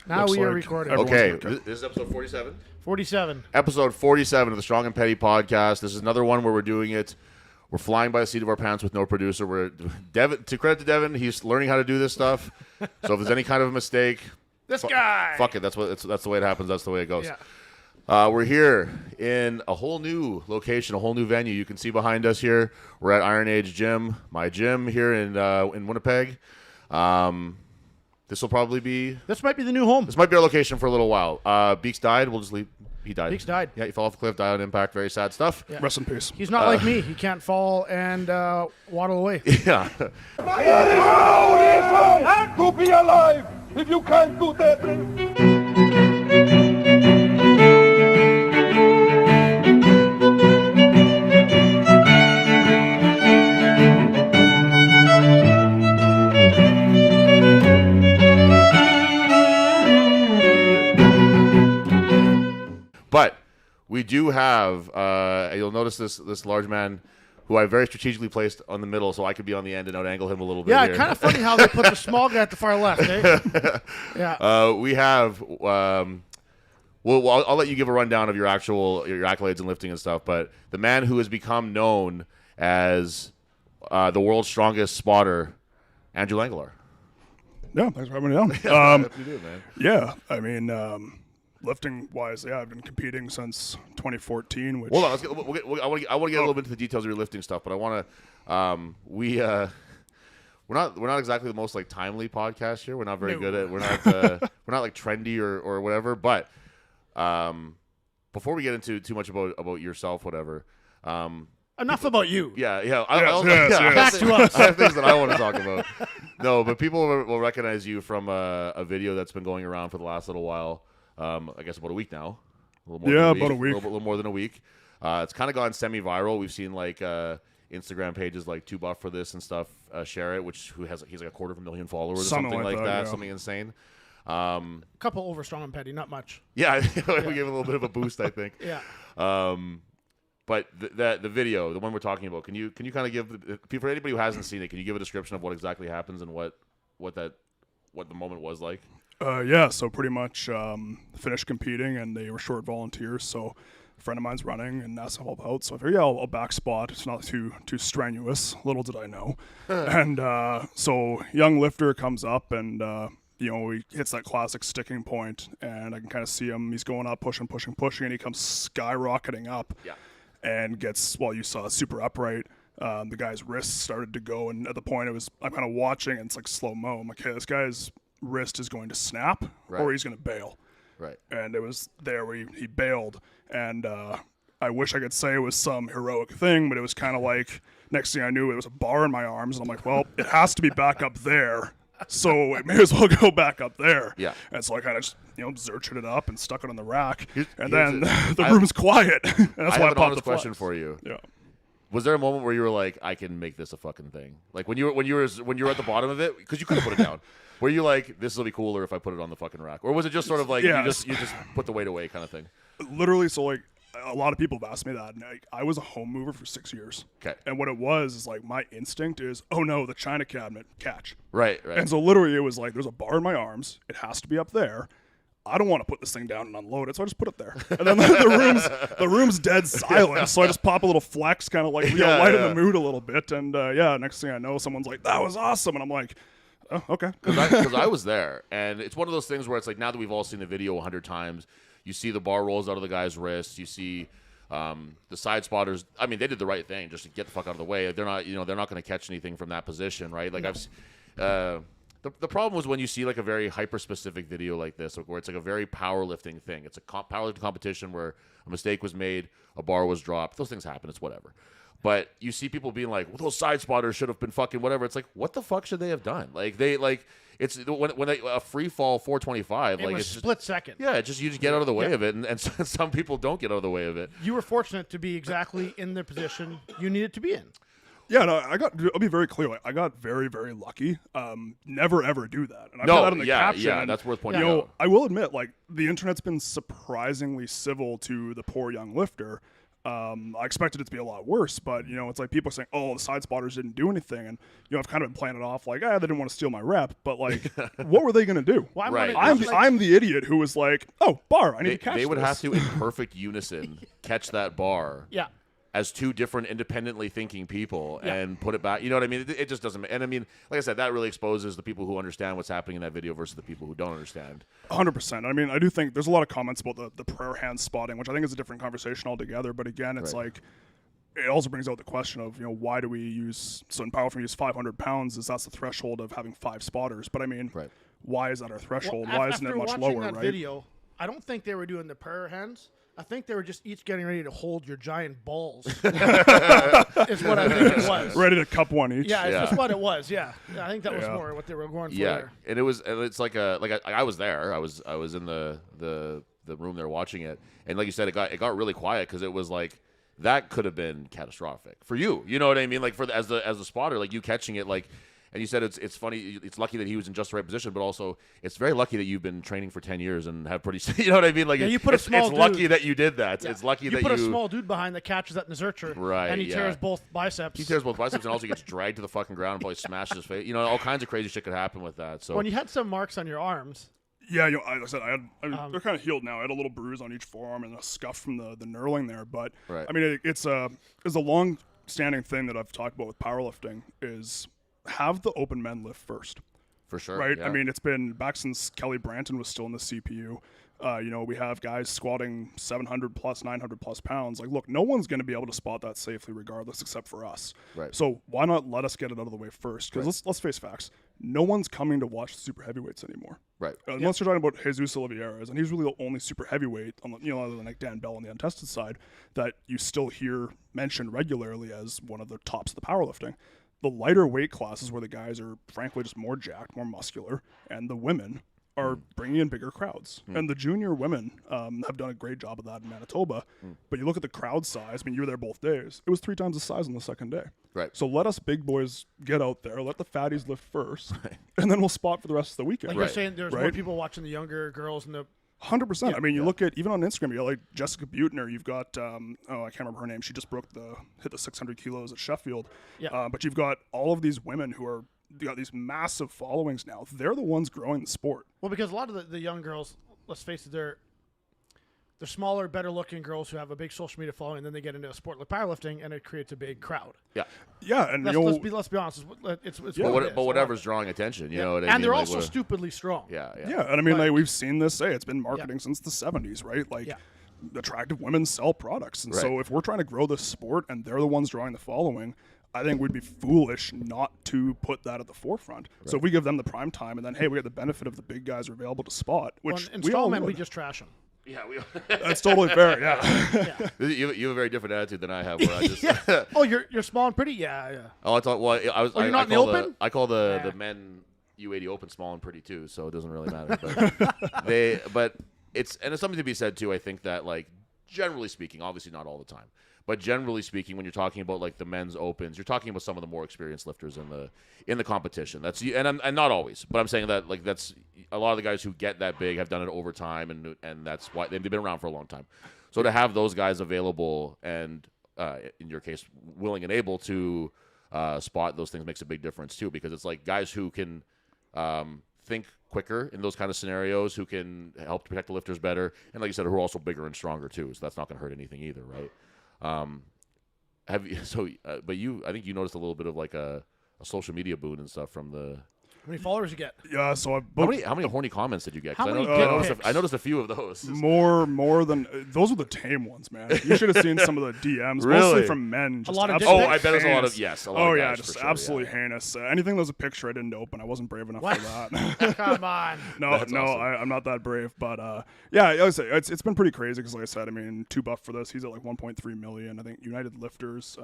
Now we are recording. Okay, this is episode 47. 47. Episode 47 of the Strong and Petty podcast. This is another one where we're doing it. We're flying by the seat of our pants with no producer. Devin, to credit to Devin, he's learning how to do this stuff. So if there's any kind of a mistake, guy. Fuck it. That's the way it happens. That's the way it goes. Yeah. We're here in a whole new location, a whole new venue. You can see behind us here. We're at Iron Age Gym, my gym here in Winnipeg. This will probably be. This might be the new home. This might be our location for a little while. Beeks died. We'll just leave. He died. Beeks died. Yeah, he fell off the cliff, died on impact. Very sad stuff. Yeah. Rest in peace. He's not like me. He can't fall and waddle away. Yeah. It is hard to be alive if you can't do that. But we do have, you'll notice this large man who I very strategically placed on the middle so I could be on the end and out-angle him a little bit. Yeah, here. kind of funny how they put the small guy at the far left, eh? Yeah. We have, I'll let you give a rundown of your accolades in lifting and stuff, but the man who has become known as the world's strongest spotter, Andrew Langelaar. Yeah, thanks for having me down. You do, man. Yeah, I mean, lifting wise, yeah, I've been competing since 2014. Which Hold on, I want to get a little bit into the details of your lifting stuff, but I want to. We're not exactly the most like timely podcast here. We're not very good at. We're not like trendy or whatever. But before we get into too much about yourself, whatever. Enough about you. Yeah. Yes. Back to us. I have things that I want to talk about. No, but people will recognize you from a video that's been going around for the last little while. I guess about a week now. About a week. A little more than a week. It's kind of gone semi-viral. We've seen like Instagram pages like Too Buff for this and stuff share it, he's like 250,000 followers or something like that. Yeah. Something insane. A couple over Strong and Petty, not much. Yeah, we gave it a little bit of a boost, I think. Yeah. But the video, the one we're talking about, can you kind of give for anybody who hasn't seen it? Can you give a description of what exactly happens and what the moment was like? Yeah, so pretty much finished competing, and they were short volunteers. So a friend of mine's running and asked to help out. So I figured, yeah, I'll back spot. It's not too strenuous. Little did I know. And so young lifter comes up and. He hits that classic sticking point, and I can kind of see him. He's going up, pushing, and he comes skyrocketing up. Yeah. And gets, you saw super upright. The guy's wrists started to go, and at the point I'm kind of watching, and it's like slow-mo. I'm like, okay, this guy's wrist is going to snap, or he's going to bail. Right. And it was there where he bailed, and I wish I could say it was some heroic thing, but it was kind of like, next thing I knew, it was a bar in my arms, and I'm like, well, it has to be back up there. So it may as well go back up there. Yeah. And so I kind of just, Zerchered it up and stuck it on the rack. And then the room's quiet. And that's I why have I an popped honest the question flex. for you. Yeah. Was there a moment where you were like, I can make this a fucking thing? Like when you were at the bottom of it, because you could have put it down. Were you like, this will be cooler if I put it on the fucking rack? Or was it just sort of like you just put the weight away kind of thing? Literally, so like a lot of people have asked me that, and I was a home mover for 6 years. Okay. And what it was is like my instinct is, oh no, the china cabinet, catch. Right. And so literally it was like, there's a bar in my arms. It has to be up there. I don't want to put this thing down and unload it, so I just put it there. And then the room's dead silent, so I just pop a little flex, kind of like lighten the mood a little bit. And next thing I know, someone's like, that was awesome. And I'm like, oh, okay. Because I was there, and it's one of those things where it's like, now that we've all seen the video 100 times, you see the bar rolls out of the guy's wrist. You see the side spotters. I mean, they did the right thing just to get the fuck out of the way. They're not going to catch anything from that position, right? Like the problem was when you see like a very hyper specific video like this, where it's like a very powerlifting thing. It's a powerlifting competition where a mistake was made, a bar was dropped. Those things happen. It's whatever. But you see people being like, well, those side spotters should have been fucking whatever. It's like, what the fuck should they have done? Like it's when they, a free fall 425. It was it's split second. Yeah, you just get out of the way of it, and some people don't get out of the way of it. You were fortunate to be exactly in the position you needed to be in. Yeah, no, I'll be very clear. Like, I got very, very lucky. Never ever do that. And I No, put that in the caption. yeah, and, that's worth pointing out. I will admit, like, the internet's been surprisingly civil to the poor young lifter. I expected it to be a lot worse, but it's like people saying, "Oh, the side spotters didn't do anything," and I've kind of been playing it off like, they didn't want to steal my rep, but like, what were they going to do? Well, Right. I'm the idiot who was like, "Oh, bar, I need to catch They would this." have to, in perfect unison, catch that bar. Yeah. As two different independently thinking people and put it back. You know what I mean? It just doesn't. And I mean, like I said, that really exposes the people who understand what's happening in that video versus the people who don't understand. 100%. I mean, I do think there's a lot of comments about the prayer hand spotting, which I think is a different conversation altogether. But again, it's like, it also brings out the question of, why do we use, so in powerlifting we use 500 pounds, that's the threshold of having 5 spotters. But I mean, why is that our threshold? Well, why isn't it much lower, that right? video, I don't think they were doing the prayer hands. I think they were just each getting ready to hold your giant balls. Is what I think it was. Ready to cup one each. Yeah, it's just what it was. Yeah, I think that was more what they were going for. Yeah, there. and it's like I was there. I was in the room there watching it, and like you said, it got really quiet because it was like that could have been catastrophic for you. You know what I mean? Like as the spotter, like you catching it, like. And you said it's funny. It's lucky that he was in just the right position, but also it's very lucky that you've been training for 10 years and have pretty. You know what I mean? Like you put a small it's dude. lucky that you did that. Yeah. It's lucky that you put a small dude behind that catches that in the Zercher, right? And he tears both biceps. He tears both biceps and also gets dragged to the fucking ground and probably smashes his face. All kinds of crazy shit could happen with that. So when you had some marks on your arms. Yeah, like I said, they're kind of healed now. I had a little bruise on each forearm and a scuff from the knurling there. But I mean, it's a long-standing thing that I've talked about with powerlifting is have the open men lift first. For sure. Right? Yeah. I mean, it's been back since Kelly Branton was still in the CPU. We have guys squatting 700 plus, 900 plus pounds. Like, look, no one's going to be able to spot that safely regardless except for us. Right. So why not let us get it out of the way first? Because let's face facts. No one's coming to watch the super heavyweights anymore. Right. Unless you're talking about Jesus Oliveira's, and he's really the only super heavyweight, on the, other than like Dan Bell on the untested side, that you still hear mentioned regularly as one of the tops of the powerlifting. The lighter weight classes where the guys are frankly just more jacked, more muscular, and the women are bringing in bigger crowds. And the junior women have done a great job of that in Manitoba. But you look at the crowd size. I mean, you were there both days. It was 3 times the size on the second day. Right. So let us big boys get out there. Let the fatties lift first, and then we'll spot for the rest of the weekend. Like you're saying, there's more people watching the younger girls and the 100%. I mean, you look at even on Instagram, you got like Jessica Butner. You've got I can't remember her name. She just hit the 600 kilos at Sheffield. Yeah. But you've got all of these women who got these massive followings now. They're the ones growing the sport. Well, because a lot of the young girls, let's face it, they're smaller, better looking girls who have a big social media following, and then they get into a sport like powerlifting, and it creates a big crowd. Yeah. Yeah, and let's be honest. It's but whatever's drawing attention, you know what I mean? And they're also stupidly strong. Yeah. Yeah, and I mean, like we've seen this. It's been marketing since the 70s, right? Like, attractive women sell products, and so if we're trying to grow this sport, and they're the ones drawing the following, I think we'd be foolish not to put that at the forefront. Right. So if we give them the prime time, and then hey, we get the benefit of the big guys are available to spot, which in we all strongman we just trash them. Yeah, that's totally fair. Yeah. You have a very different attitude than I have. Where I just oh, you're small and pretty. Yeah. Oh, I thought. Well, I was. You're not in the open. I call the men U80 open small and pretty too, so it doesn't really matter. But it's something to be said too. I think that like generally speaking, obviously not all the time, but generally speaking, when you're talking about like the men's opens, you're talking about some of the more experienced lifters in the competition. That's and not always, but I'm saying that like that's a lot of the guys who get that big have done it over time, and that's why they've been around for a long time. So to have those guys available and in your case willing and able to spot those things makes a big difference too, because it's like guys who can think quicker in those kind of scenarios, who can help to protect the lifters better, and like you said, who are also bigger and stronger too. So that's not going to hurt anything either, right? Have you? So, but I think you noticed a little bit of like a social media boon and stuff from the. How many followers you get? Yeah, so how many horny comments did you get? How many I noticed a few of those. More than those were the tame ones, man. You should have seen some of the DMs, really? mostly from men. Just a lot of I bet there's a lot of yeah, guys, just sure, absolutely heinous. Anything that was a picture I didn't open, I wasn't brave enough for that. Come on. No, awesome. I'm not that brave. But yeah, I would say it's been pretty crazy because, like I said, I mean, Two Buff for this, he's at like 1.3 million. I think United Lifters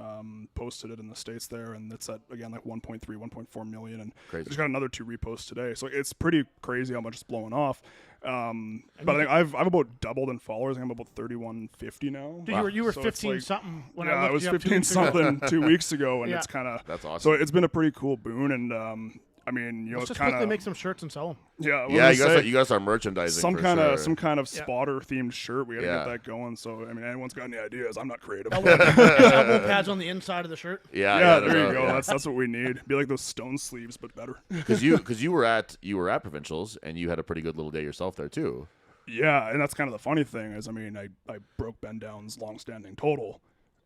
posted it in the States there, and it's at again like 1.3, 1.4 million, and just got another 2 reposts today. So it's pretty crazy how much it's blowing off. But I think I've about doubled in followers. I think I'm about 3150 now. Dude, you were 15 something when I was looked 15 something 2 weeks ago, and it's kind of that's awesome. So it's been a pretty cool boon, and I mean, Let's it's just kind quickly of make some shirts and sell them. yeah. Yeah, you got to start merchandising. some for kind sure. of spotter themed shirt. We got to Yeah. get that going. So I mean, anyone's got any ideas? I'm not creative. Elbow pads on the inside of the shirt. Yeah, no, there you no, go. yeah. That's what we need. Be like those stone sleeves, but better. Because you were at provincials and you had a pretty good little day yourself there too. Yeah, and that's kind of the funny thing is, I mean, I broke Ben Down's long-standing total,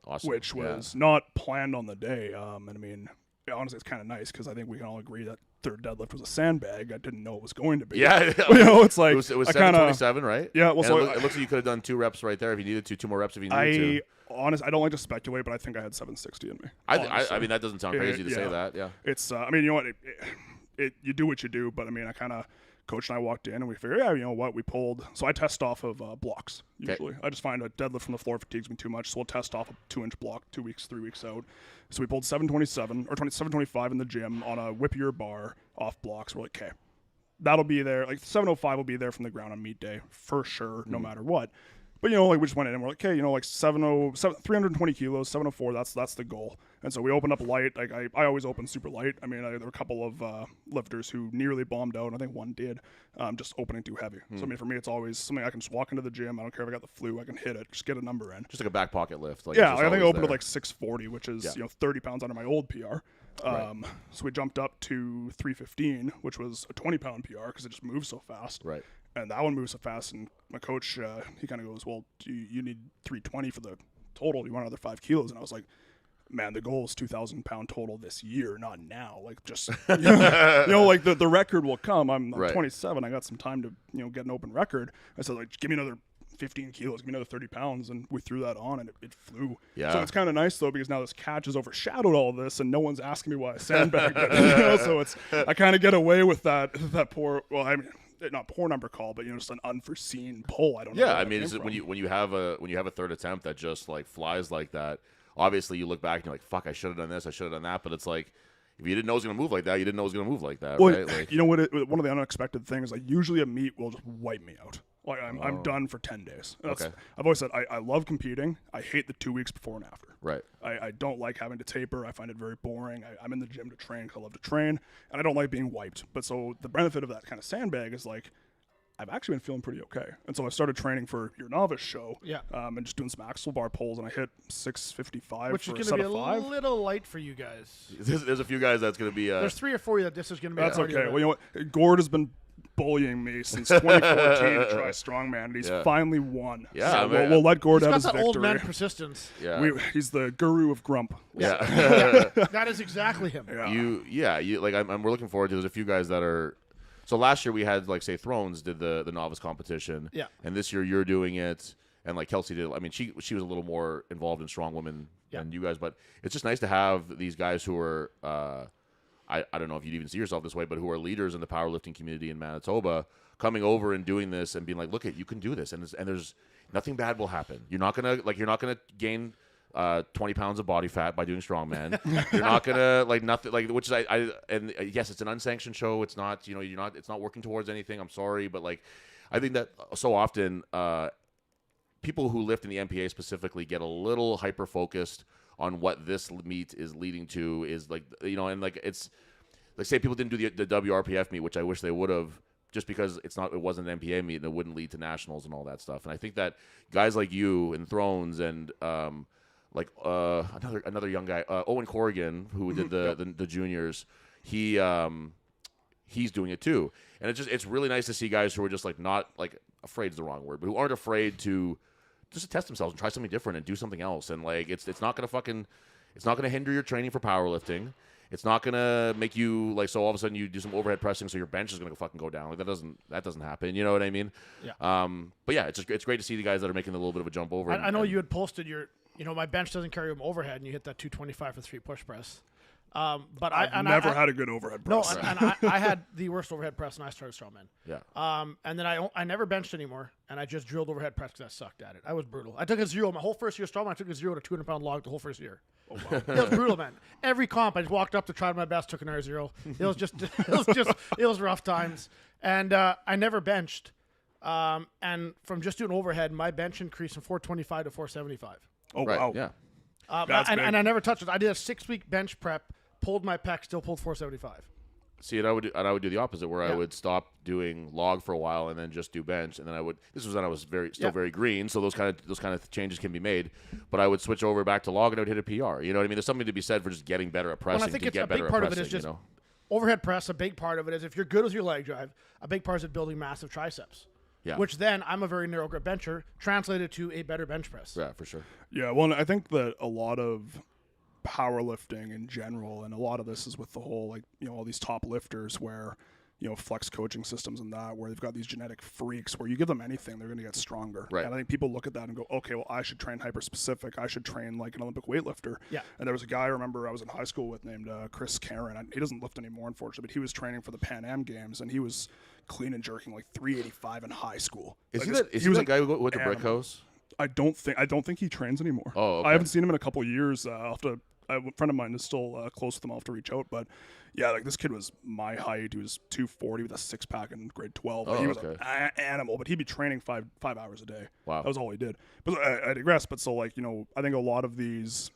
Awesome. which Yeah. was not planned on the day. And I mean, honestly, it's kind of nice because I think we can all agree that third deadlift was a sandbag. I didn't know it was going to be. Yeah, It's like it was I kinda 727, right? Yeah, well, And so it looks like you could have done 2 reps right there if you needed to, 2 more reps if you needed to. I don't like to speculate, but I think I had 760 in me. I honestly. mean, that doesn't sound crazy to say yeah. that. Yeah. It's I mean, you know what? You do what you do, but I mean, I kind of coach and I walked in and we figured, yeah, you know what? We pulled. So I test off of blocks usually. I just find a deadlift from the floor fatigues me too much, so we'll test off a 2-inch block 2 weeks, 3 weeks out. So we pulled 727 or 725 in the gym on a whip your bar off blocks. We're like, okay, that'll be there. Like 705 will be there from the ground on meet day for sure, no matter what. But, you know, like we just went in and we're like, okay, you know, like 320 kilos, 704, that's the goal. And so we opened up light. Like I always open super light. I mean, there were a couple of lifters who nearly bombed out, and I think one did, just opening too heavy. So, I mean, for me, it's always something I can just walk into the gym. I don't care if I got the flu. I can hit it. Just get a number in. Just like a back pocket lift. Like Yeah, it's I just think I always opened with there. like 640, which is, 30 pounds under my old PR. So we jumped up to 315, which was a 20-pound PR because it just moves so fast. Right. And that one moves so fast. And my coach, he kind of goes, well, you need 320 for the total. You want another 5 kilos? And I was like, man, the goal is 2,000-pound total this year, not now. Like, just, you know, like the record will come. I'm Right. 27. I got some time to, get an open record. I said, like, give me another 15 kilos, give me another 30 pounds, and we threw that on, and it flew. Yeah. So it's kind of nice, though, because now this catch has overshadowed all this, and no one's asking me why I sandbagged it. So I kind of get away with that poor, well, I mean, not poor number call, but, just an unforeseen pull. I don't know. Yeah, where I that mean, came it's, from. when you have a third attempt that just like flies like that, obviously you look back and you're like, fuck, I should have done this, I should have done that. But it's like, if you didn't know it was gonna move like that, you didn't know it was gonna move like that, Well, right? Like, you know what? One of the unexpected things, like usually a meet will just wipe me out. Like I'm done for 10 days. Okay. I've always said I love competing. I hate the 2 weeks before and after. right. I don't like having to taper. I find it very boring. I'm in the gym to train because I love to train, and I don't like being wiped. But so the benefit of that kind of sandbag is like, I've actually been feeling pretty okay. And so I started training for your novice show. Yeah. And just doing some axle bar pulls, and I hit 655 Which for is a going set to be of a 5. little light for you guys. There's a few guys that's gonna be. There's 3 or 4 that this is going to be. That's a okay. cardio Well, you know what? Gord has been bullying me since 2014 to try strongman, and he's Yeah. finally won. Yeah, So I mean, we'll let Gord He's have got his that victory. old man persistence. yeah. He's the guru of grump. yeah. That is exactly him. Yeah. You like we're looking forward to. There's a few guys that are. So last year we had like say Thrones did the novice competition. Yeah. And this year you're doing it, and like Kelsey did. I mean, she was a little more involved in strong women than you guys, but it's just nice to have these guys who are. I don't know if you'd even see yourself this way, but who are leaders in the powerlifting community in Manitoba, coming over and doing this and being like, look, you can do this, and there's nothing bad will happen. You're not gonna gain 20 pounds of body fat by doing strongman. You're not gonna which is and yes, it's an unsanctioned show. It's not it's not working towards anything. I'm sorry, but like I think that so often people who lift in the MPA specifically get a little hyper focused on what this meet is leading to is like and like it's like say people didn't do the WRPF meet, which I wish they would have. Just because it wasn't an MPA meet and it wouldn't lead to nationals and all that stuff. And I think that guys like you and Thrones and another young guy, Owen Corrigan, who did the juniors, he's doing it too. And it's really nice to see guys who are just like not like afraid is the wrong word, but who aren't afraid to just to test themselves and try something different and do something else. And like it's not gonna hinder your training for powerlifting. It's not gonna make you like so all of a sudden you do some overhead pressing so your bench is gonna fucking go down. Like that doesn't happen. You know what I mean? Yeah. But yeah, it's great to see the guys that are making a little bit of a jump over. I know you had posted your, my bench doesn't carry my overhead, and you hit that 225 for 3 push press. But I've never had a good overhead press. No, and I had the worst overhead press, and I started strongman. Yeah. And then I never benched anymore, and I just drilled overhead press because I sucked at it. I was brutal. I took a 0 my whole first year of strongman. I took a 0 to 200-pound log the whole first year. Oh wow, it was brutal, man. Every comp, I just walked up to try my best, took another 0. It was rough times, and I never benched. And from just doing overhead, my bench increased from 425 to 475. Oh Right. wow. Yeah. That's big. And I never touched it. I did a 6-week bench prep, pulled my pec, still pulled 475. See, and I would do the opposite, where I Yeah. would stop doing log for a while and then just do bench, and then I would. This was when I was still very green, so those kind of changes can be made. But I would switch over back to log and I would hit a PR. You know what I mean? There's something to be said for just getting better at pressing. Well, I think to it's get a better big at part pressing, of it is just you know? overhead press. A big part of it is if you're good with your leg drive, a big part is building massive triceps. Yeah. Which then I'm a very narrow grip bencher, translated to a better bench press. Yeah, for sure. Yeah, well, I think that a lot of powerlifting in general, and a lot of this is with the whole, like, you know, all these top lifters where, you know, flex coaching systems and that, where they've got these genetic freaks where you give them anything, they're going to get stronger. Right. And I think people look at that and go, okay, well, I should train hyper-specific. I should train like an Olympic weightlifter. Yeah. And there was a guy I remember I was in high school with named Chris Karen. He doesn't lift anymore, unfortunately, but he was training for the Pan Am Games, and he was clean and jerking like 385 in high school. Is Like, he that? Is he was that an guy who went to Brick animal. House? I don't think he trains anymore. Oh, okay. I haven't seen him in a couple of years. A friend of mine is still close with him. I'll have to reach out. But yeah, like this kid was my height. He was 240 with a 6-pack in grade 12. Like, Oh, he was okay. an animal, but he'd be training five hours a day. Wow. That was all he did. But I digress. But so, like, you know, I think a lot of these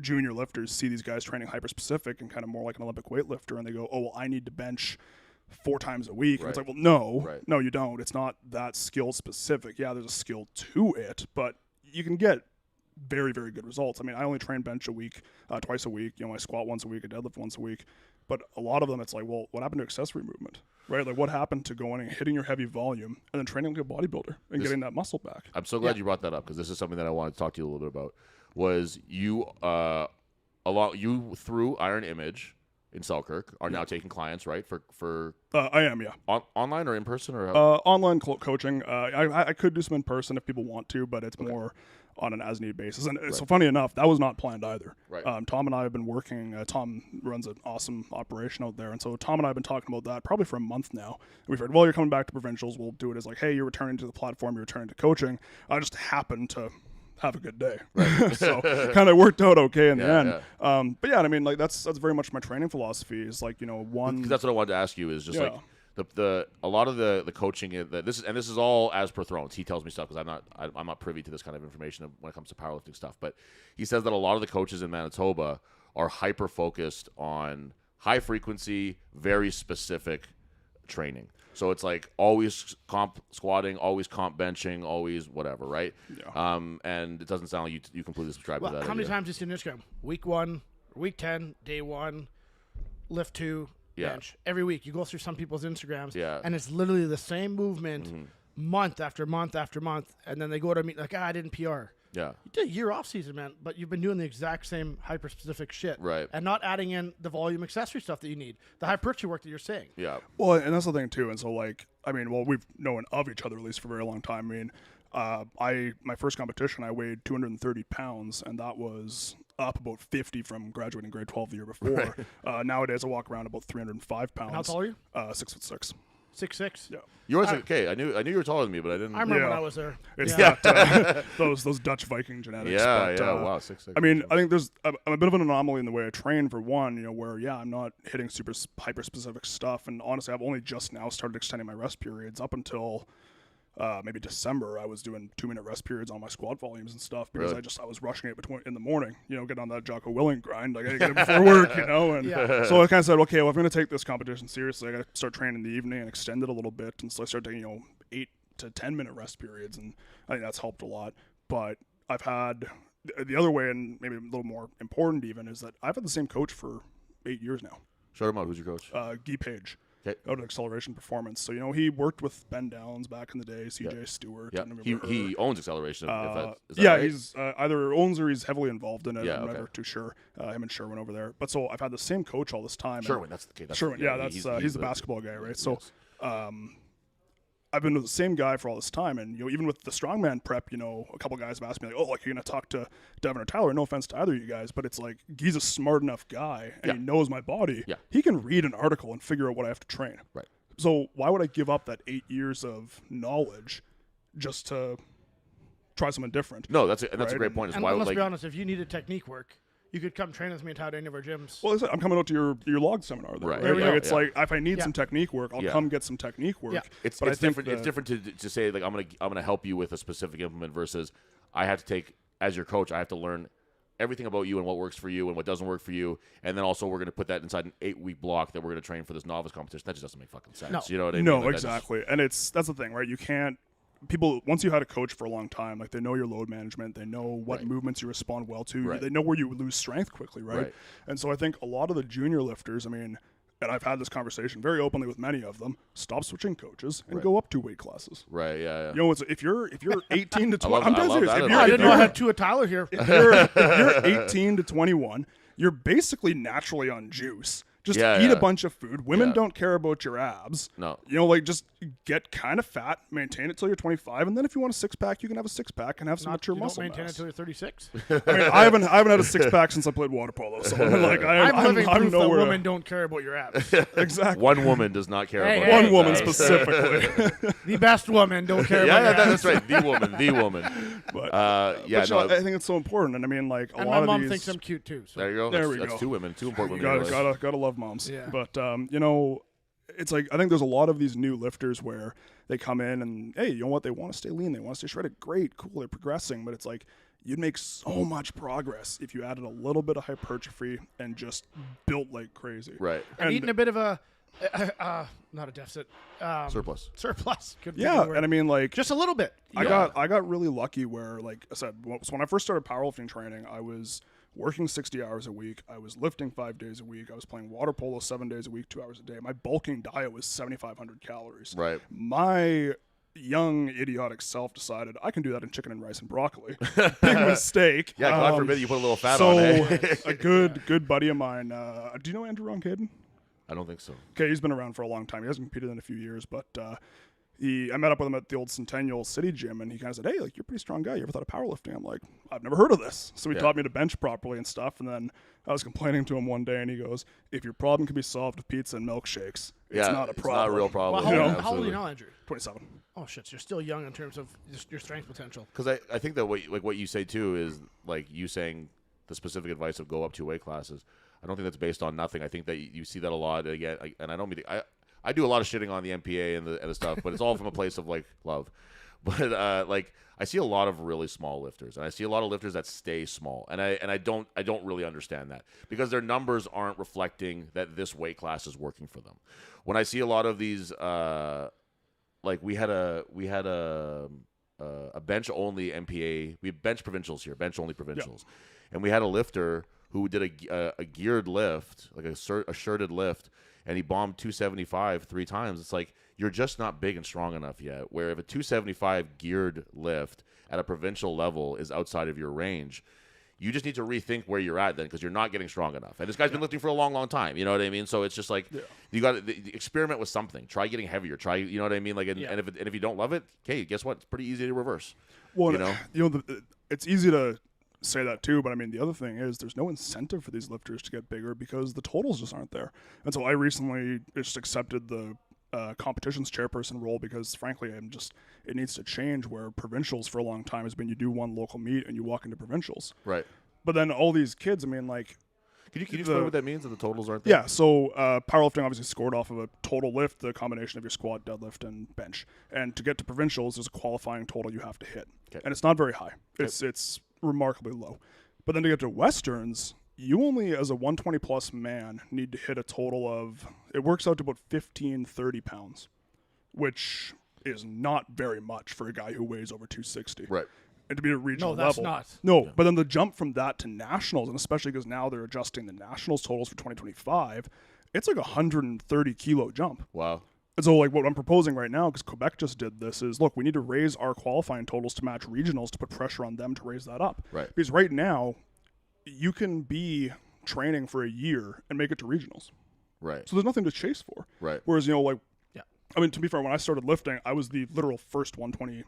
junior lifters see these guys training hyper specific and kind of more like an Olympic weightlifter, and they go, oh, well, I need to bench 4 times a week. And it's Right. like, well, Right. no, you don't. It's not that skill specific. Yeah, there's a skill to it, but you can get very, very good results. I mean, I only train bench a week, twice a week. You know, I squat once a week, I deadlift once a week. But a lot of them, it's like, well, what happened to accessory movement, right? Like, what happened to going and hitting your heavy volume and then training like a bodybuilder and getting that muscle back? I'm so glad you brought that up, because this is something that I wanted to talk to you a little bit about. Was you you through Iron Image in Selkirk are now taking clients, right? For I am, yeah. online or in person or Online coaching. I could do some in person if people want to, but it's more on an as-need basis. And so funny enough, that was not planned either. Right. Tom and I have been working. Tom runs an awesome operation out there, and so Tom and I have been talking about that probably for a month now. And we've heard, well, you're coming back to provincials. We'll do it as like, hey, you're returning to the platform. You're returning to coaching. I just happened to have a good day, so kind of worked out okay in the end. Yeah. But yeah, I mean, like that's very much my training philosophy. Is like, you know, one. Because that's what I wanted to ask you, is just Yeah. like a lot of the coaching that this is all as per Thrones. He tells me stuff because I'm not privy to this kind of information when it comes to powerlifting stuff. But he says that a lot of the coaches in Manitoba are hyper focused on high frequency, very specific training. So it's like always comp squatting, always comp benching, always whatever, right? Yeah. And it doesn't sound like you completely subscribe Well, to that. how many idea. times do you see on Instagram? Week 1, week 10, day 1, lift 2, Yeah. bench. Every week you go through some people's Instagrams, Yeah. and it's literally the same movement month after month after month, and then they go to meet like, I didn't PR. Yeah. You did a year off season, man, but you've been doing the exact same hyper specific shit, Right. And not adding in the volume accessory stuff that you need, the hypertrophy work that you're saying. Yeah. Well, and that's the thing too. And so, like, I mean, well, we've known of each other at least for a very long time. I mean, my first competition, I weighed 230 pounds, and that was up about 50 from graduating grade 12 the year before. Nowadays, I walk around about 305 pounds. And how tall are you? 6'6". 6'6". Yeah. You always okay. I knew you were taller than me, but I didn't. I remember Yeah. when I was there. It's Yeah. that, those Dutch Viking genetics. Yeah, but, yeah. Wow, 6'6". I mean, I think I'm a bit of an anomaly in the way I train, for one, you know, where, yeah, I'm not hitting super hyper-specific stuff. And honestly, I've only just now started extending my rest periods. Up until maybe December, I was doing 2-minute rest periods on my squat volumes and stuff because Really? I was rushing it in the morning, you know, getting on that Jocko Willing grind. Like, I gotta get it before work, you know. And Yeah. so I kind of said, okay, well, if I'm going to take this competition seriously, I got to start training in the evening and extend it a little bit. And so I started taking, you know, 8 to 10-minute rest periods, and I think that's helped a lot. But I've had the other way, and maybe a little more important even, is that I've had the same coach for 8 years now. Shout him out. Who's your coach? Guy Page, Okay. out of Acceleration Performance. So, you know, he worked with Ben Downs back in the day, CJ Stewart. Yeah. I don't He remember her. owns Acceleration. Is that Yeah, right? he's either owns or he's heavily involved in it. Yeah, I'm okay. never too sure. Him and Sherwin over there. But so I've had the same coach all this time. and- Sherwin. That's the kid. Sherwin, yeah, he's the basketball guy, right? So, I've been with the same guy for all this time, and, you know, even with the strongman prep, you know, a couple guys have asked me like, "Oh, like, you're gonna talk to Devin or Tyler?" No offense to either of you guys, but it's like, he's a smart enough guy, and he knows my body. Yeah. He can read an article and figure out what I have to train. Right. So why would I give up that 8 years of knowledge just to try something different? No, that's a Right. great point. Is And why let's like be honest, if you needed technique work, you could come train with me at any of our gyms. Well, I'm coming out to your log seminar, there, Right. right? There we Like, go. it's Yeah. like, if I need Yeah. some technique work, I'll Yeah. come get some technique work. Yeah. it's But I think different. It's different to say like I'm gonna help you with a specific implement versus I have to take, as your coach, I have to learn everything about you and what works for you and what doesn't work for you, and then also we're going to put that inside an 8-week block that we're going to train for this novice competition. That just doesn't make fucking sense. No. You know what I mean? No, Like, exactly. And that's the thing, right? You can't. People, once you had a coach for a long time, like they know your load management, they know what movements you respond well to, they know where you lose strength quickly, right? And so I think a lot of the junior lifters, I mean, and I've had this conversation very openly with many of them, stop switching coaches and go up 2 weight classes. Right, yeah. You know, if you're 18 to 20, love I'm dead serious. that. I didn't know I had two of Tyler here. If you're 18 to 21, you're basically naturally on juice. Just eat a bunch of food. Women don't care about your abs. No. You know, like just get kind of fat, maintain it till you're 25, and then if you want a six-pack, you can have a six-pack and have some mature muscle Don't maintain mass. it until you're 36. I mean, I haven't had a six-pack since I played water polo, so I'm like, I'm living I'm proof that nowhere. women don't care about your abs. Exactly. One woman does not care Hey, about hey. One woman that. specifically. The best women don't care Yeah, about your abs. that's right. The woman. But, Yeah, but, no, I think it's so important, and I mean, like a And lot my of mom these. thinks I'm cute too. So. there you go. There That's, we that's go. two women, two important women. Gotta love moms. Yeah. But you know, it's like I think there's a lot of these new lifters where they come in and hey, you know what? They want to stay lean, they want to stay shredded. Great, cool, they're progressing. But it's like you'd make so much progress if you added a little bit of hypertrophy and just built like crazy. Right. And eating a bit of a not a deficit Surplus. Surplus. Could be Yeah, the word. and I mean like just a little bit. I got really lucky where like I said, so when I first started powerlifting training, I was working 60 hours a week. I was lifting 5 days a week. I was playing water polo 7 days a week, 2 hours a day. My bulking diet was 7,500 calories. Right. My young idiotic self decided I can do that in chicken and rice and broccoli. Big mistake. Yeah, God forbid you put a little fat so on it. a good buddy of mine. Do you know Andrew Roncaden? I don't think so. Okay, he's been around for a long time. He hasn't competed in a few years, but I met up with him at the old Centennial City gym, and he kind of said, "Hey, like you're a pretty strong guy. You ever thought of powerlifting?" I'm like, "I've never heard of this." So he taught me to bench properly and stuff. And then I was complaining to him one day, and he goes, "If your problem can be solved with pizza and milkshakes, it's not a problem. It's not a real problem. Well, You know, how old are you now, Andrew? 27. Oh shit, so you're still young in terms of just your strength potential. Because I think that what you say too is like you saying the specific advice of go up 2 weight classes. I don't think that's based on nothing. I think that you see that a lot. Again, and I don't mean I do a lot of shitting on the MPA and the stuff, but it's all from a place of like love. But like I see a lot of really small lifters, and I see a lot of lifters that stay small, and I don't really understand that because their numbers aren't reflecting that this weight class is working for them. When I see a lot of these, like we had a bench only MPA, we have bench provincials here, bench only provincials, and we had a lifter who did a geared lift, like a shirted lift. And he bombed 275 3 times. It's like you're just not big and strong enough yet. Where if a 275 geared lift at a provincial level is outside of your range, you just need to rethink where you're at then because you're not getting strong enough. And this guy's been lifting for a long, long time. You know what I mean? So it's just like you got to experiment with something. Try getting heavier. Try, you know what I mean? Like, and if you don't love it, okay, guess what? It's pretty easy to reverse. Well, you know, it's easy to say that too, but I mean the other thing is there's no incentive for these lifters to get bigger because the totals just aren't there. And so I recently just accepted the competitions chairperson role because frankly it needs to change where provincials for a long time has been you do one local meet and you walk into provincials. Right. But then all these kids, I mean like Can you explain what that means that the totals aren't there? Yeah, so powerlifting obviously scored off of a total lift, the combination of your squat, deadlift, and bench. And to get to provincials, there's a qualifying total you have to hit. Okay. And it's not very high. It's remarkably low. But then to get to Westerns, you only, as a 120-plus man, need to hit a total of, it works out to about 30 pounds, which is not very much for a guy who weighs over 260. Right. And to be at a regional No, that's level. not. No, but then the jump from that to nationals, and especially because now they're adjusting the nationals totals for 2025, it's like a 130-kilo jump. Wow. And so, like, what I'm proposing right now, because Quebec just did this, is, look, we need to raise our qualifying totals to match regionals to put pressure on them to raise that up. Right. Because right now, you can be training for a year and make it to regionals. Right. So there's nothing to chase for. Right. Whereas, like, Yeah. I mean, to be fair, when I started lifting, I was the literal first 120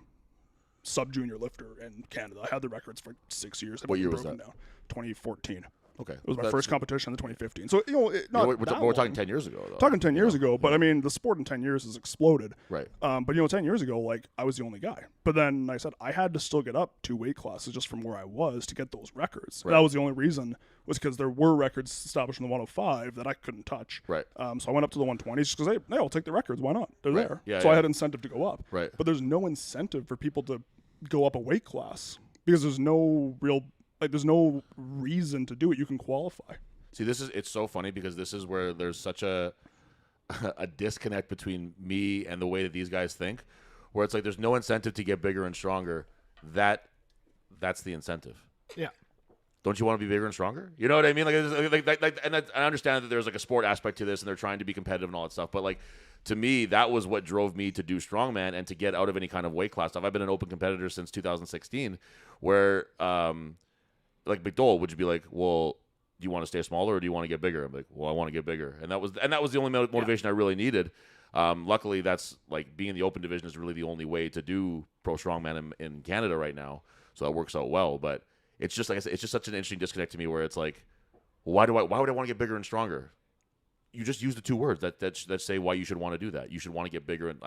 sub-junior lifter in Canada. I had the records for 6 years. What year was that? Now. 2014. Okay. It was my first competition in 2015. So, we're talking 10 years ago, though. Talking 10 years ago, but I mean, the sport in 10 years has exploded. Right. But 10 years ago, like, I was the only guy. But then, like I said, I had to still get up 2 weight classes just from where I was to get those records. Right. That was the only reason, was because there were records established in the 105 that I couldn't touch. Right. So I went up to the 120s just because, hey, I'll take the records. Why not? They're Right. there. Yeah, so yeah. I had incentive to go up. Right. But there's no incentive for people to go up a weight class because there's no real Like, there's no reason to do it. You can qualify. See, it's so funny because this is where there's such a disconnect between me and the way that these guys think, where it's like there's no incentive to get bigger and stronger. That's the incentive. Yeah. Don't you want to be bigger and stronger? You know what I mean? I understand that there's like a sport aspect to this, and they're trying to be competitive and all that stuff. But like, to me, that was what drove me to do strongman and to get out of any kind of weight class stuff. I've been an open competitor since 2016, where like McDowell would you be like, well, do you want to stay smaller or do you want to get bigger? I'm like, well, I want to get bigger, and that was the only motivation I really needed. Luckily, that's like being in the open division is really the only way to do pro strongman in Canada right now, so that works out well. But it's just like I said, it's just such an interesting disconnect to me where it's like, why would I want to get bigger and stronger? You just use the two words that say why you should want to do that. You should want to get bigger, and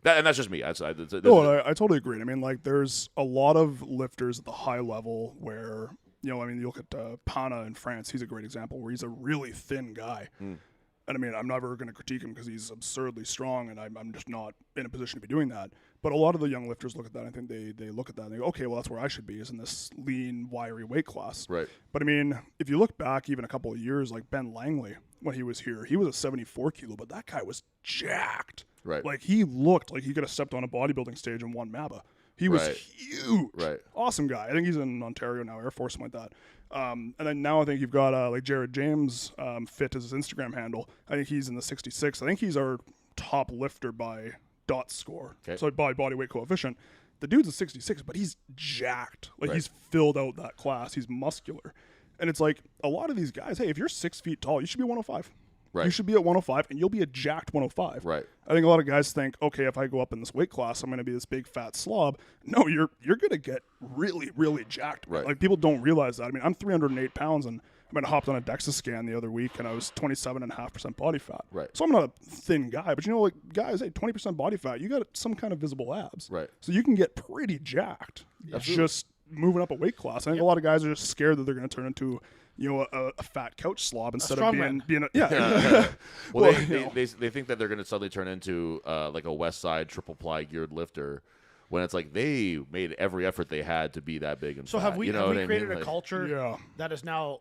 that's just me. I totally agree. I mean, like, there's a lot of lifters at the high level where, you know, I mean, you look at Pana in France. He's a great example where he's a really thin guy. And I mean, I'm never going to critique him because he's absurdly strong, and I'm just not in a position to be doing that. But a lot of the young lifters look at that. I think they look at that and they go, okay, well, that's where I should be, is in this lean, wiry weight class. Right. But I mean, if you look back even a couple of years, like Ben Langley, when he was here, he was a 74 kilo, but that guy was jacked. Right. Like, he looked like he could have stepped on a bodybuilding stage and won MABA. He was huge. Right. Awesome guy. I think he's in Ontario now, Air Force, something like that. And then now I think you've got like Jared James, Fit as his Instagram handle. I think he's in the 66. I think he's our top lifter by dot score. Okay. So by body weight coefficient. The dude's a 66, but he's jacked. Like, he's filled out that class. He's muscular. And it's like, a lot of these guys, hey, if you're 6 feet tall, you should be 105. Right. You should be at 105, and you'll be a jacked 105. Right. I think a lot of guys think, okay, if I go up in this weight class, I'm going to be this big fat slob. No, you're going to get really, really jacked. Right. Like, people don't realize that. I mean, I'm 308 pounds, and I hopped on a DEXA scan the other week, and I was 27.5% body fat. Right. So I'm not a thin guy, but you know, like, guys, hey, 20% body fat, you got some kind of visible abs. Right. So you can get pretty jacked. It's just moving up a weight class. I think a lot of guys are just scared that they're going to turn into, you know, a fat couch slob instead of being a Well, they think that they're going to suddenly turn into like a West Side triple ply geared lifter, when it's like they made every effort they had to be that big and So fat. have we, you know created like, a culture that is now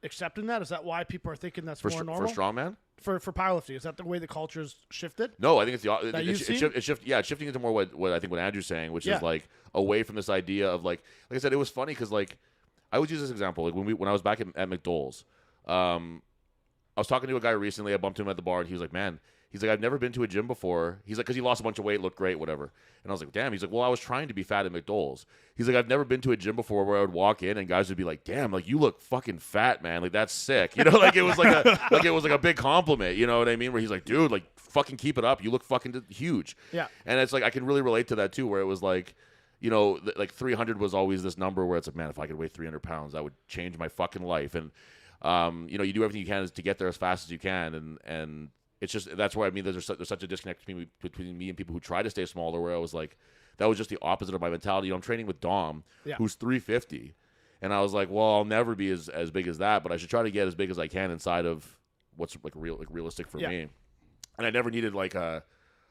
accepting that? Is that why people are thinking that's more normal? For strongman? For powerlifting, is that the way the culture's shifted? No, I think it's shifting into more what I think what Andrew's saying, which is like away from this idea of like I said, it was funny because like I would use this example like when I was back at McDowell's, I was talking to a guy recently. I bumped him at the bar, and he was like, "Man," he's like, "I've never been to a gym before." He's like, because he lost a bunch of weight, looked great, whatever. And I was like, "Damn." He's like, "Well, I was trying to be fat at McDowell's." He's like, "I've never been to a gym before where I would walk in and guys would be like, 'Damn, like you look fucking fat, man. Like that's sick.'" You know, like it was like a big compliment. You know what I mean? Where he's like, "Dude, like fucking keep it up. You look fucking huge." Yeah. And it's like I can really relate to that too, where it was like, you know, like 300 was always this number where it's like, man, if I could weigh 300 pounds, that would change my fucking life. And you know, you do everything you can to get there as fast as you can, and it's just that's why I mean there's such a disconnect between me and people who try to stay smaller. Where I was like, that was just the opposite of my mentality. You know, I'm training with Dom, who's 350, and I was like, well, I'll never be as big as that, but I should try to get as big as I can inside of what's like realistic for me. And I never needed like a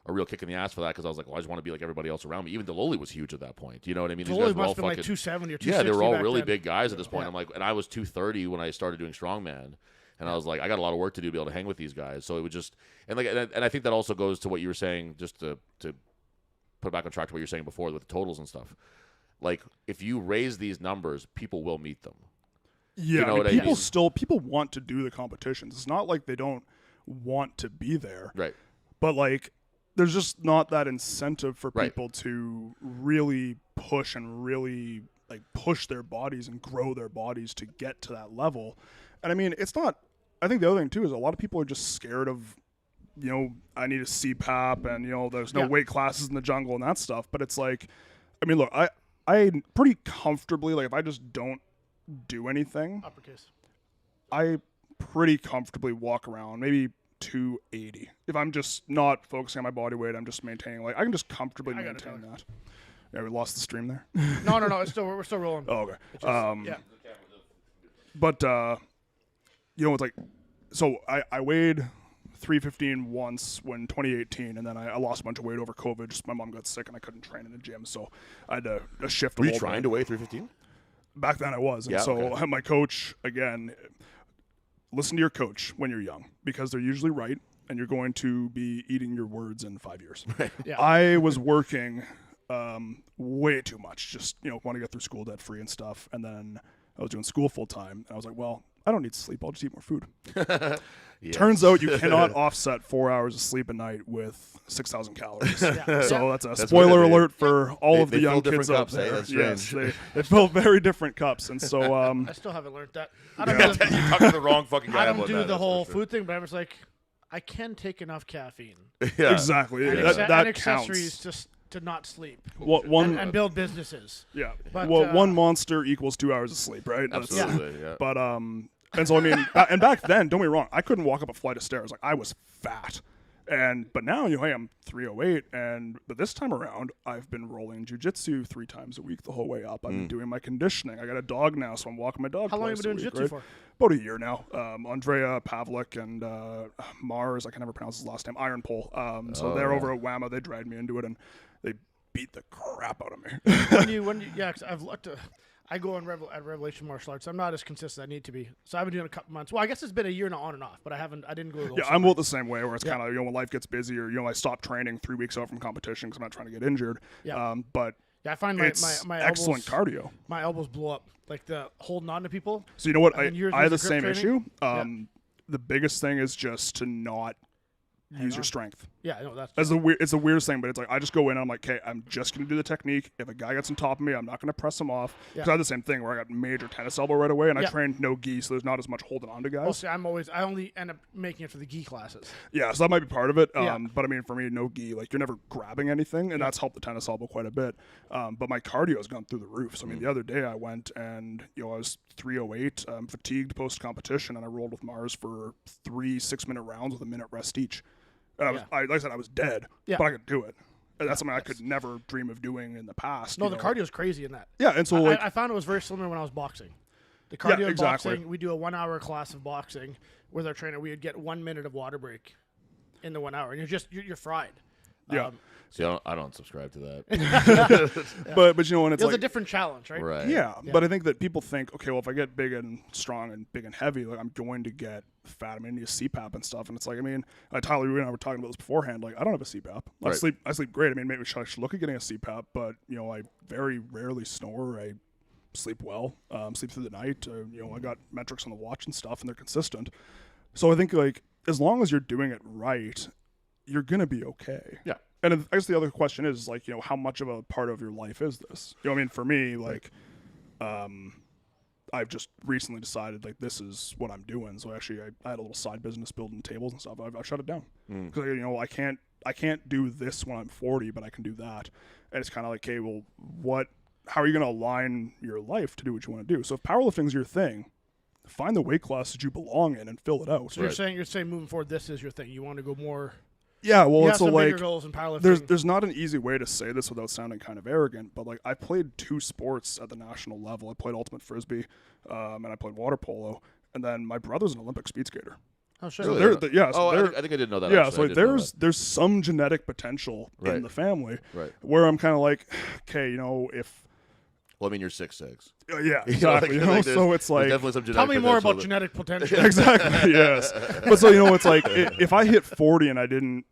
real kick in the ass for that because I was like, well, I just want to be like everybody else around me. Even Deloli was huge at that point. You know what I mean? These guys Deloli were all must have been like fucking 270 or 260. yeah, they were all really then. big guys at this point. I'm like, and I was 230 when I started doing strongman, and I was like, I got a lot of work to do to be able to hang with these guys. So it would just and I think that also goes to what you were saying, just to put back on track to what you were saying before with the totals and stuff. Like if you raise these numbers, people will meet them. Yeah, you know what people I mean? still want to do the competitions. It's not like they don't want to be there, right? But like, there's just not that incentive for Right. people to really push and really like push their bodies and grow their bodies to get to that level. And I mean, it's not. I think the other thing too is a lot of people are just scared of, you know, I need a CPAP and you know there's no weight classes in the jungle and that stuff. But it's like, I mean, look, I pretty comfortably like if I just don't do anything, Uppercase. I pretty comfortably walk around maybe 280 if I'm just not focusing on my body weight. I'm just maintaining like I can just comfortably maintain that. Yeah, we lost the stream there. No, it's we're still rolling. Oh, okay. Yeah. But you know, it's like, so I weighed 315 once when 2018, and then I lost a bunch of weight over COVID. Just my mom got sick and I couldn't train in the gym, so I had to shift. Were you trying to weigh 315? Back then I was. And Yeah, so okay. my coach, again, listen to your coach when you're young because they're usually right and you're going to be eating your words in 5 years. Yeah. I was working way too much, just, want to get through school debt free and stuff. And then I was doing school full time and I was like, well, I don't need to sleep. I'll just eat more food. Turns out you cannot offset 4 hours of sleep a night with 6,000 calories. So that's a spoiler alert for all of the young kids out cups, eh? there. That's Yes, strange. they fill very different cups. And so, I still haven't learned that. I don't, You're talking to the wrong fucking guy I don't about do that, the that's whole for sure. food thing, but I was like, I can take enough caffeine Yeah. exactly. and, That and counts. accessories to not sleep and build businesses. Yeah. But, well, one monster equals 2 hours of sleep, right? Absolutely, yeah. But and so I mean, and back then, don't get me wrong, I couldn't walk up a flight of stairs. Like I was fat, but now hey, I'm 308, but this time around, I've been rolling jujitsu 3 times a week the whole way up. I've been doing my conditioning. I got a dog now, so I'm walking my dog. How long have you been doing twice a jiu-jitsu week, for? About a year now. Andrea Pavlik and Mars, I can never pronounce his last name, Iron Pole. So they're over at WAMA. They dragged me into it, and they beat the crap out of me. Yeah, 'cause I've looked. I go on at Revelation Martial Arts. I'm not as consistent as I need to be. So I've been doing a couple months. Well, I guess it's been a year now on and off, but I didn't go to the whole Yeah, summer. I'm about the same way where it's kind of, when life gets busy or, I stop training 3 weeks out from competition because I'm not trying to get injured. Yeah. But Yeah, I find it's my excellent elbows, cardio. My elbows blow up, like the holding on to people. So you know what? And then yours I have the was the grip same training? issue. The biggest thing is just to not use your on. strength. Yeah, I know that's It's the weirdest thing, but it's like I just go in and I'm like, okay, I'm just gonna do the technique. If a guy gets on top of me, I'm not gonna press him off. Because I have the same thing where I got major tennis elbow right away, and I Yeah. trained no gi, so there's not as much holding on to guys. Well, see, I only end up making it for the gi classes. Yeah, so that might be part of it. Yeah. But I mean, for me, no gi, like you're never grabbing anything, and that's helped the tennis elbow quite a bit. But my cardio has gone through the roof. So I mean, the other day I went and I was 308, fatigued post competition, and I rolled with Mars for 3 6-minute rounds with a minute rest each. And like I said, I was dead, Yeah. but I could do it. And that's something I could never dream of doing in the past. No, the cardio is crazy in that. Yeah, and so like I found it was very similar when I was boxing. The cardio in exactly. boxing, we do a 1 hour class of boxing with our trainer. We would get 1 minute of water break in the 1 hour, and you're fried. Yeah. See, I don't subscribe to that. But when it's It was like a different challenge, right? Right. Yeah, but I think that people think, okay, well, if I get big and strong and big and heavy, like I'm going to get fat. I'm going to need a CPAP and stuff. And it's like, I mean, Tyler, you and I were talking about this beforehand. Like, I don't have a CPAP. I Right. sleep great. I mean, maybe I should look at getting a CPAP, but I very rarely snore. I sleep well, sleep through the night. I got metrics on the watch and stuff, and they're consistent. So I think like as long as you're doing it right, you're gonna be okay. Yeah. And I guess the other question is like, how much of a part of your life is this? I mean, for me, like, I've just recently decided like this is what I'm doing. So actually, I had a little side business building tables and stuff. I've shut it down because I can't do this when I'm 40, but I can do that. And it's kind of like, okay, well, how are you going to align your life to do what you want to do? So if powerlifting's your thing, find the weight class that you belong in and fill it out. So you're saying moving forward, this is your thing. You want to go more. Yeah, well, You it's have some like bigger goals in powerlifting. there's not an easy way to say this without sounding kind of arrogant, but like I played 2 sports at the national level. I played ultimate frisbee, and I played water polo, and then my brother's an Olympic speed skater. Oh, sure. So Really? they're I think I did know that. yeah, actually. so I did know that. there's some genetic potential Right. in the family, Right. where I'm kind of like, okay, if Well, I mean, you're 6'6". yeah, exactly, Like, so it's there's like definitely some genetic Tell me more potential about that- genetic potential. exactly, yes. But so it's like if I hit 40 and I didn't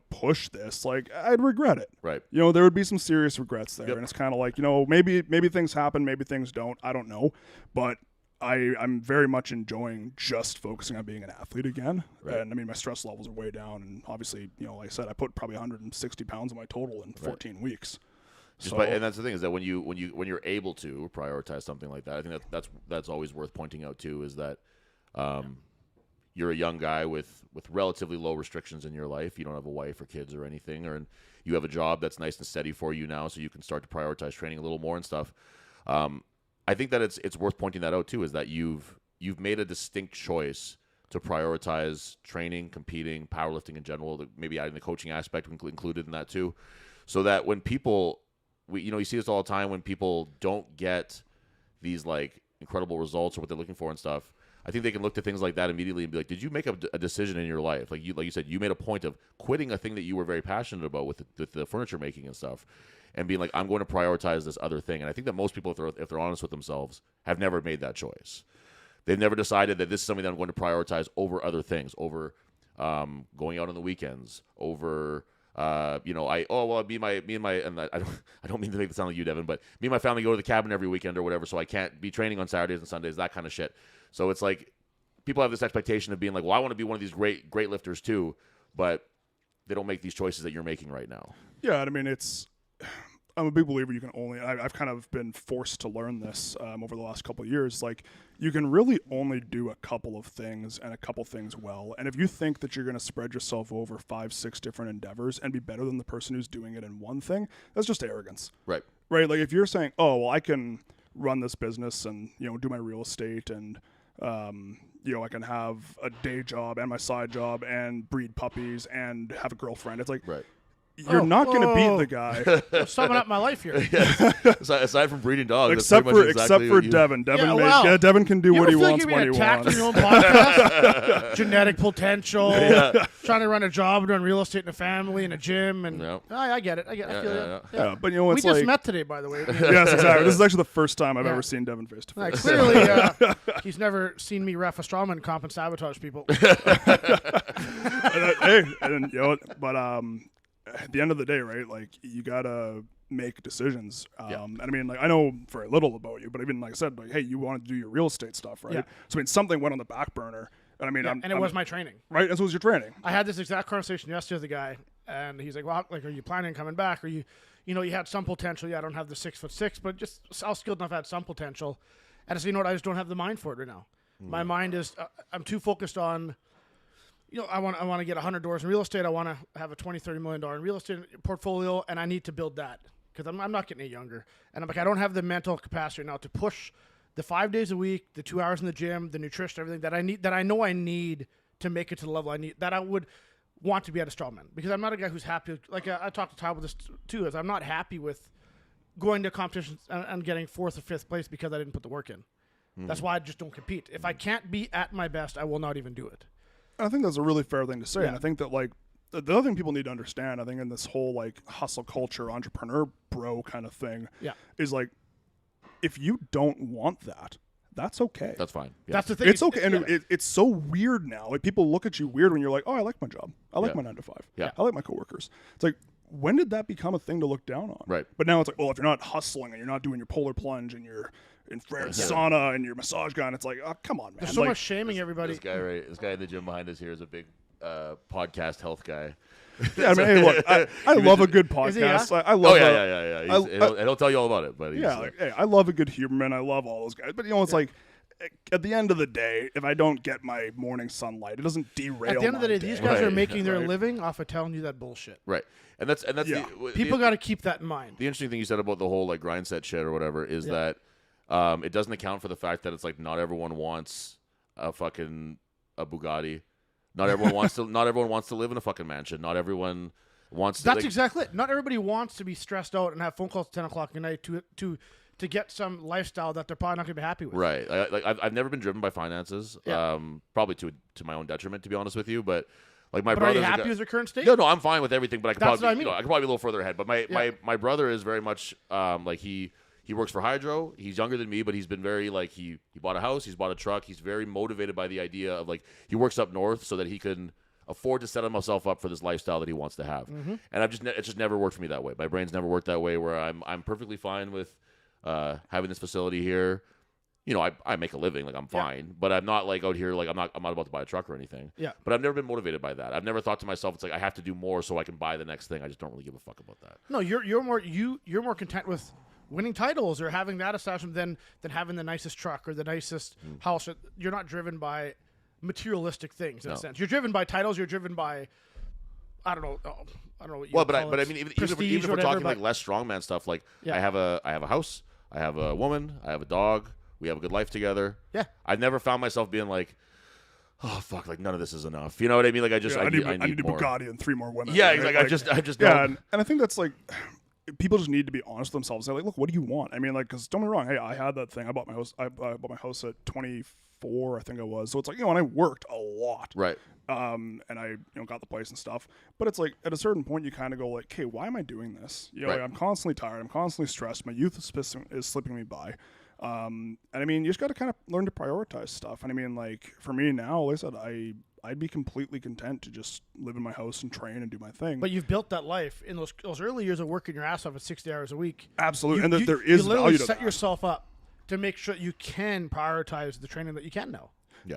push this, like I'd regret it. Right. There would be some serious regrets there. Yep. And it's kind of like, maybe things happen, maybe things don't. I don't know. But I'm very much enjoying just focusing on being an athlete again. Right. And I mean, my stress levels are way down. And obviously, like I said, I put probably 160 pounds on my total in 14 weeks. And that's the thing is that when you're able to prioritize something like that, I think that's always worth pointing out too. Is that you're a young guy with relatively low restrictions in your life. You don't have a wife or kids or anything, and you have a job that's nice and steady for you now, so you can start to prioritize training a little more and stuff. I think that it's worth pointing that out too. Is that you've made a distinct choice to prioritize training, competing, powerlifting in general. Maybe adding the coaching aspect included in that too, so that when people you see this all the time when people don't get these like incredible results or what they're looking for and stuff. I think they can look to things like that immediately and be like, did you make a decision in your life? Like you said, you made a point of quitting a thing that you were very passionate about with the furniture making and stuff. and being like, I'm going to prioritize this other thing. And I think that most people, if they're honest with themselves, have never made that choice. They've never decided that this is something that I'm going to prioritize over other things, over going out on the weekends, over me and my and I don't mean to make it sound like you, Devin, but me and my family go to the cabin every weekend or whatever, so I can't be training on Saturdays and Sundays, that kind of shit. So it's like people have this expectation of being like, well, I want to be one of these great lifters too, but they don't make these choices that you're making right now. Yeah, I mean, I'm a big believer you can only, I've kind of been forced to learn this over the last couple of years. Like, you can really only do a couple of things and a couple things well. And if you think that you're going to spread yourself over 5-6 different endeavors and be better than the person who's doing it in one thing, that's just arrogance. Right. Right? Like, if you're saying, oh, well, I can run this business and, do my real estate and, I can have a day job and my side job and breed puppies and have a girlfriend. It's like, right. You're not going to beat the guy. I'm summing up my life here. Aside from breeding dogs, except for Devin. Devin can do what he wants when he wants. On your own podcast? Genetic potential. Trying to run a job and run real estate in a family and a gym, and I get it. I feel it. Yeah, but we just met today, by the way. Yes, exactly. This is actually the first time I've ever seen Devin face to face. Clearly, he's never seen me ref a strawman comp and sabotage people. At the end of the day, right, like, you gotta make decisions. And I mean, like, I know very little about you, but even like I said, like, hey, you wanted to do your real estate stuff, right? Yeah. So I mean, something went on the back burner. And I mean, and it was my training, right? And so was your training. I had this exact conversation yesterday with a guy, and he's like, "Well, like, are you planning on coming back? Or you had some potential. Yeah, I don't have the 6'6", but just I was skilled enough. I had some potential." And I said, "You know what? I just don't have the mind for it right now. My mind is I'm too focused on." I want to get 100 doors in real estate. I want to have a $20-30 million in real estate portfolio, and I need to build that because I'm not getting any younger. And I'm like, I don't have the mental capacity now to push the 5 days a week, the 2 hours in the gym, the nutrition, everything that I need, that I know I need to make it to the level I need, that I would want to be at a strongman. Because I'm not a guy who's happy. Like, I talked to Ty about this too, is I'm not happy with going to competitions and getting 4th or 5th place because I didn't put the work in. That's why I just don't compete. If I can't be at my best, I will not even do it. I think that's a really fair thing to say. Yeah. And I think that, like, the other thing people need to understand, I think, in this whole, like, hustle culture, entrepreneur bro kind of thing, is, like, if you don't want that, that's okay. That's fine. Yeah. That's the thing. It's okay. And it's so weird now. Like, people look at you weird when you're like, oh, I like my job. I like my 9 to 5. Yeah. I like my coworkers. It's like, when did that become a thing to look down on? Right. But now it's like, well, if you're not hustling and you're not doing your polar plunge and your infrared sauna and your massage gun, it's like, oh, come on, man. There's so much shaming everybody. This guy in the gym behind us here is a big podcast health guy. Yeah, I mean, hey, look, I love a good podcast. I love. And he'll tell you all about it. But hey, I love a good Huberman. I love all those guys. But it's like, at the end of the day, if I don't get my morning sunlight, it doesn't derail. At the end of the day, these guys are making their Right. living off of telling you that bullshit. Right. And that's People got to keep that in mind. The interesting thing you said about the whole, like, grind set shit or whatever is that it doesn't account for the fact that it's like not everyone wants a Bugatti. Not everyone wants to live in a fucking mansion. Not everyone wants to. That's exactly it. Not everybody wants to be stressed out and have phone calls at 10 o'clock at night to get some lifestyle that they're probably not going to be happy with. Right. I've never been driven by finances. Yeah. Probably to my own detriment, to be honest with you. But like my But brother. are you happy with your current state? No, I'm fine with everything. But I could That's probably, what I mean. I could probably be a little further ahead. But my brother is very much like he works for Hydro. He's younger than me, but he's been very like he bought a house, he's bought a truck. He's very motivated by the idea of, like, he works up north so that he can afford to set himself up for this lifestyle that he wants to have. And it's just never worked for me that way. My brain's never worked that way, where I'm perfectly fine with having this facility here. I make a living, like, I'm fine, but I'm not like out here, like, I'm not about to buy a truck or anything. Yeah. But I've never been motivated by that. I've never thought to myself, it's like I have to do more so I can buy the next thing. I just don't really give a fuck about that. No, you're more content with winning titles or having that establishment than having the nicest truck or the nicest house. You're not driven by materialistic things in a sense. You're driven by titles. You're driven by, I don't know what you but I mean, even if we're talking like less strongman stuff, like, Yeah. I have a house, I have a woman, I have a dog, we have a good life together. Yeah. I've never found myself being like, oh fuck, like, none of this is enough. You know what I mean? Like, I need a more. Bugatti and 3 more women. Yeah, right? exactly. Like, I just yeah, don't. and I think that's like, people just need to be honest with themselves. They're like, look, what do you want? I mean, like, because don't get me wrong. Hey, I had that thing. I bought my house. I bought my house at 24, I think it was. So it's like, and I worked a lot. Right. and I got the place and stuff. But it's like at a certain point you kind of go like, okay, why am I doing this? Right. Like, I'm constantly tired. I'm constantly stressed. My youth is slipping me by. And I mean, you just got to kind of learn to prioritize stuff. And I mean, like for me now, like I said, I'd be completely content to just live in my house and train and do my thing. But you've built that life in those early years of working your ass off at 60 hours a week. Absolutely, and there is you literally value to set that. yourself up to make sure you can prioritize the training that you can now.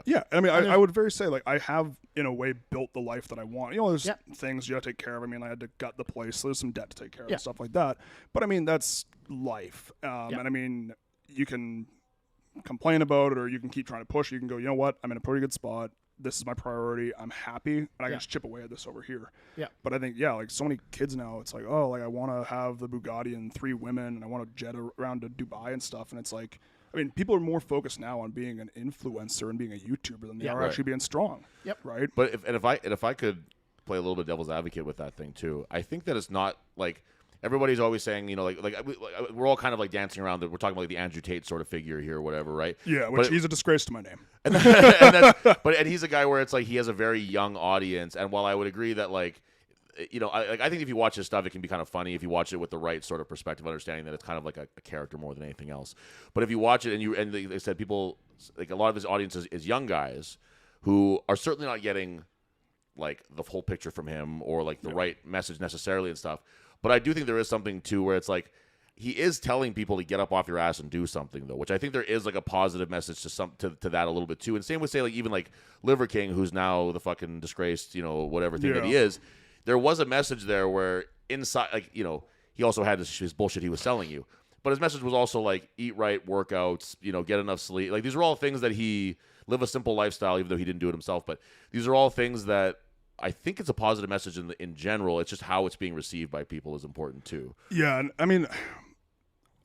Yeah, I mean, I would very say like I have in a way built the life that I want. There's Yeah. things you got to take care of. I mean, I had to gut the place. So there's some debt to take care of Yeah. and stuff like that. But I mean, that's life. Yeah. And I mean, you can complain about it or you can keep trying to push. You can go, you know what? I'm in a pretty good spot. This is my priority. I'm happy, and I can just chip away at this over here. Yeah. But I think, like so many kids now, it's like, oh, like I want to have the Bugatti and 3 women, and I want to jet around to Dubai and stuff. And it's like, I mean, people are more focused now on being an influencer and being a YouTuber than they are Right. actually being strong. Yep. Right. But if I could play a little bit devil's advocate with that thing too, I think that it's not like everybody's always saying, we're all kind of like dancing around that we're talking about like the Andrew Tate sort of figure here or whatever, right? Yeah, which But- he's a disgrace to my name. and he's a guy where it's like he has a very young audience, and while I would agree that like I think if you watch his stuff, it can be kind of funny if you watch it with the right sort of perspective, understanding that it's kind of like a character more than anything else. But if you watch it and they said people like a lot of his audience is young guys who are certainly not getting like the whole picture from him or like the right message necessarily and stuff. But I do think there is something too where it's like he is telling people to get up off your ass and do something though, which I think there is like a positive message to that a little bit too. And same with say like even like Liver King, who's now the fucking disgraced whatever thing that he is. There was a message there where inside like he also had his bullshit he was selling you, but his message was also like eat right, workouts, get enough sleep. Like these are all things that he live a simple lifestyle, even though he didn't do it himself. But these are all things that I think it's a positive message in general. It's just how it's being received by people is important too. Yeah, and I mean,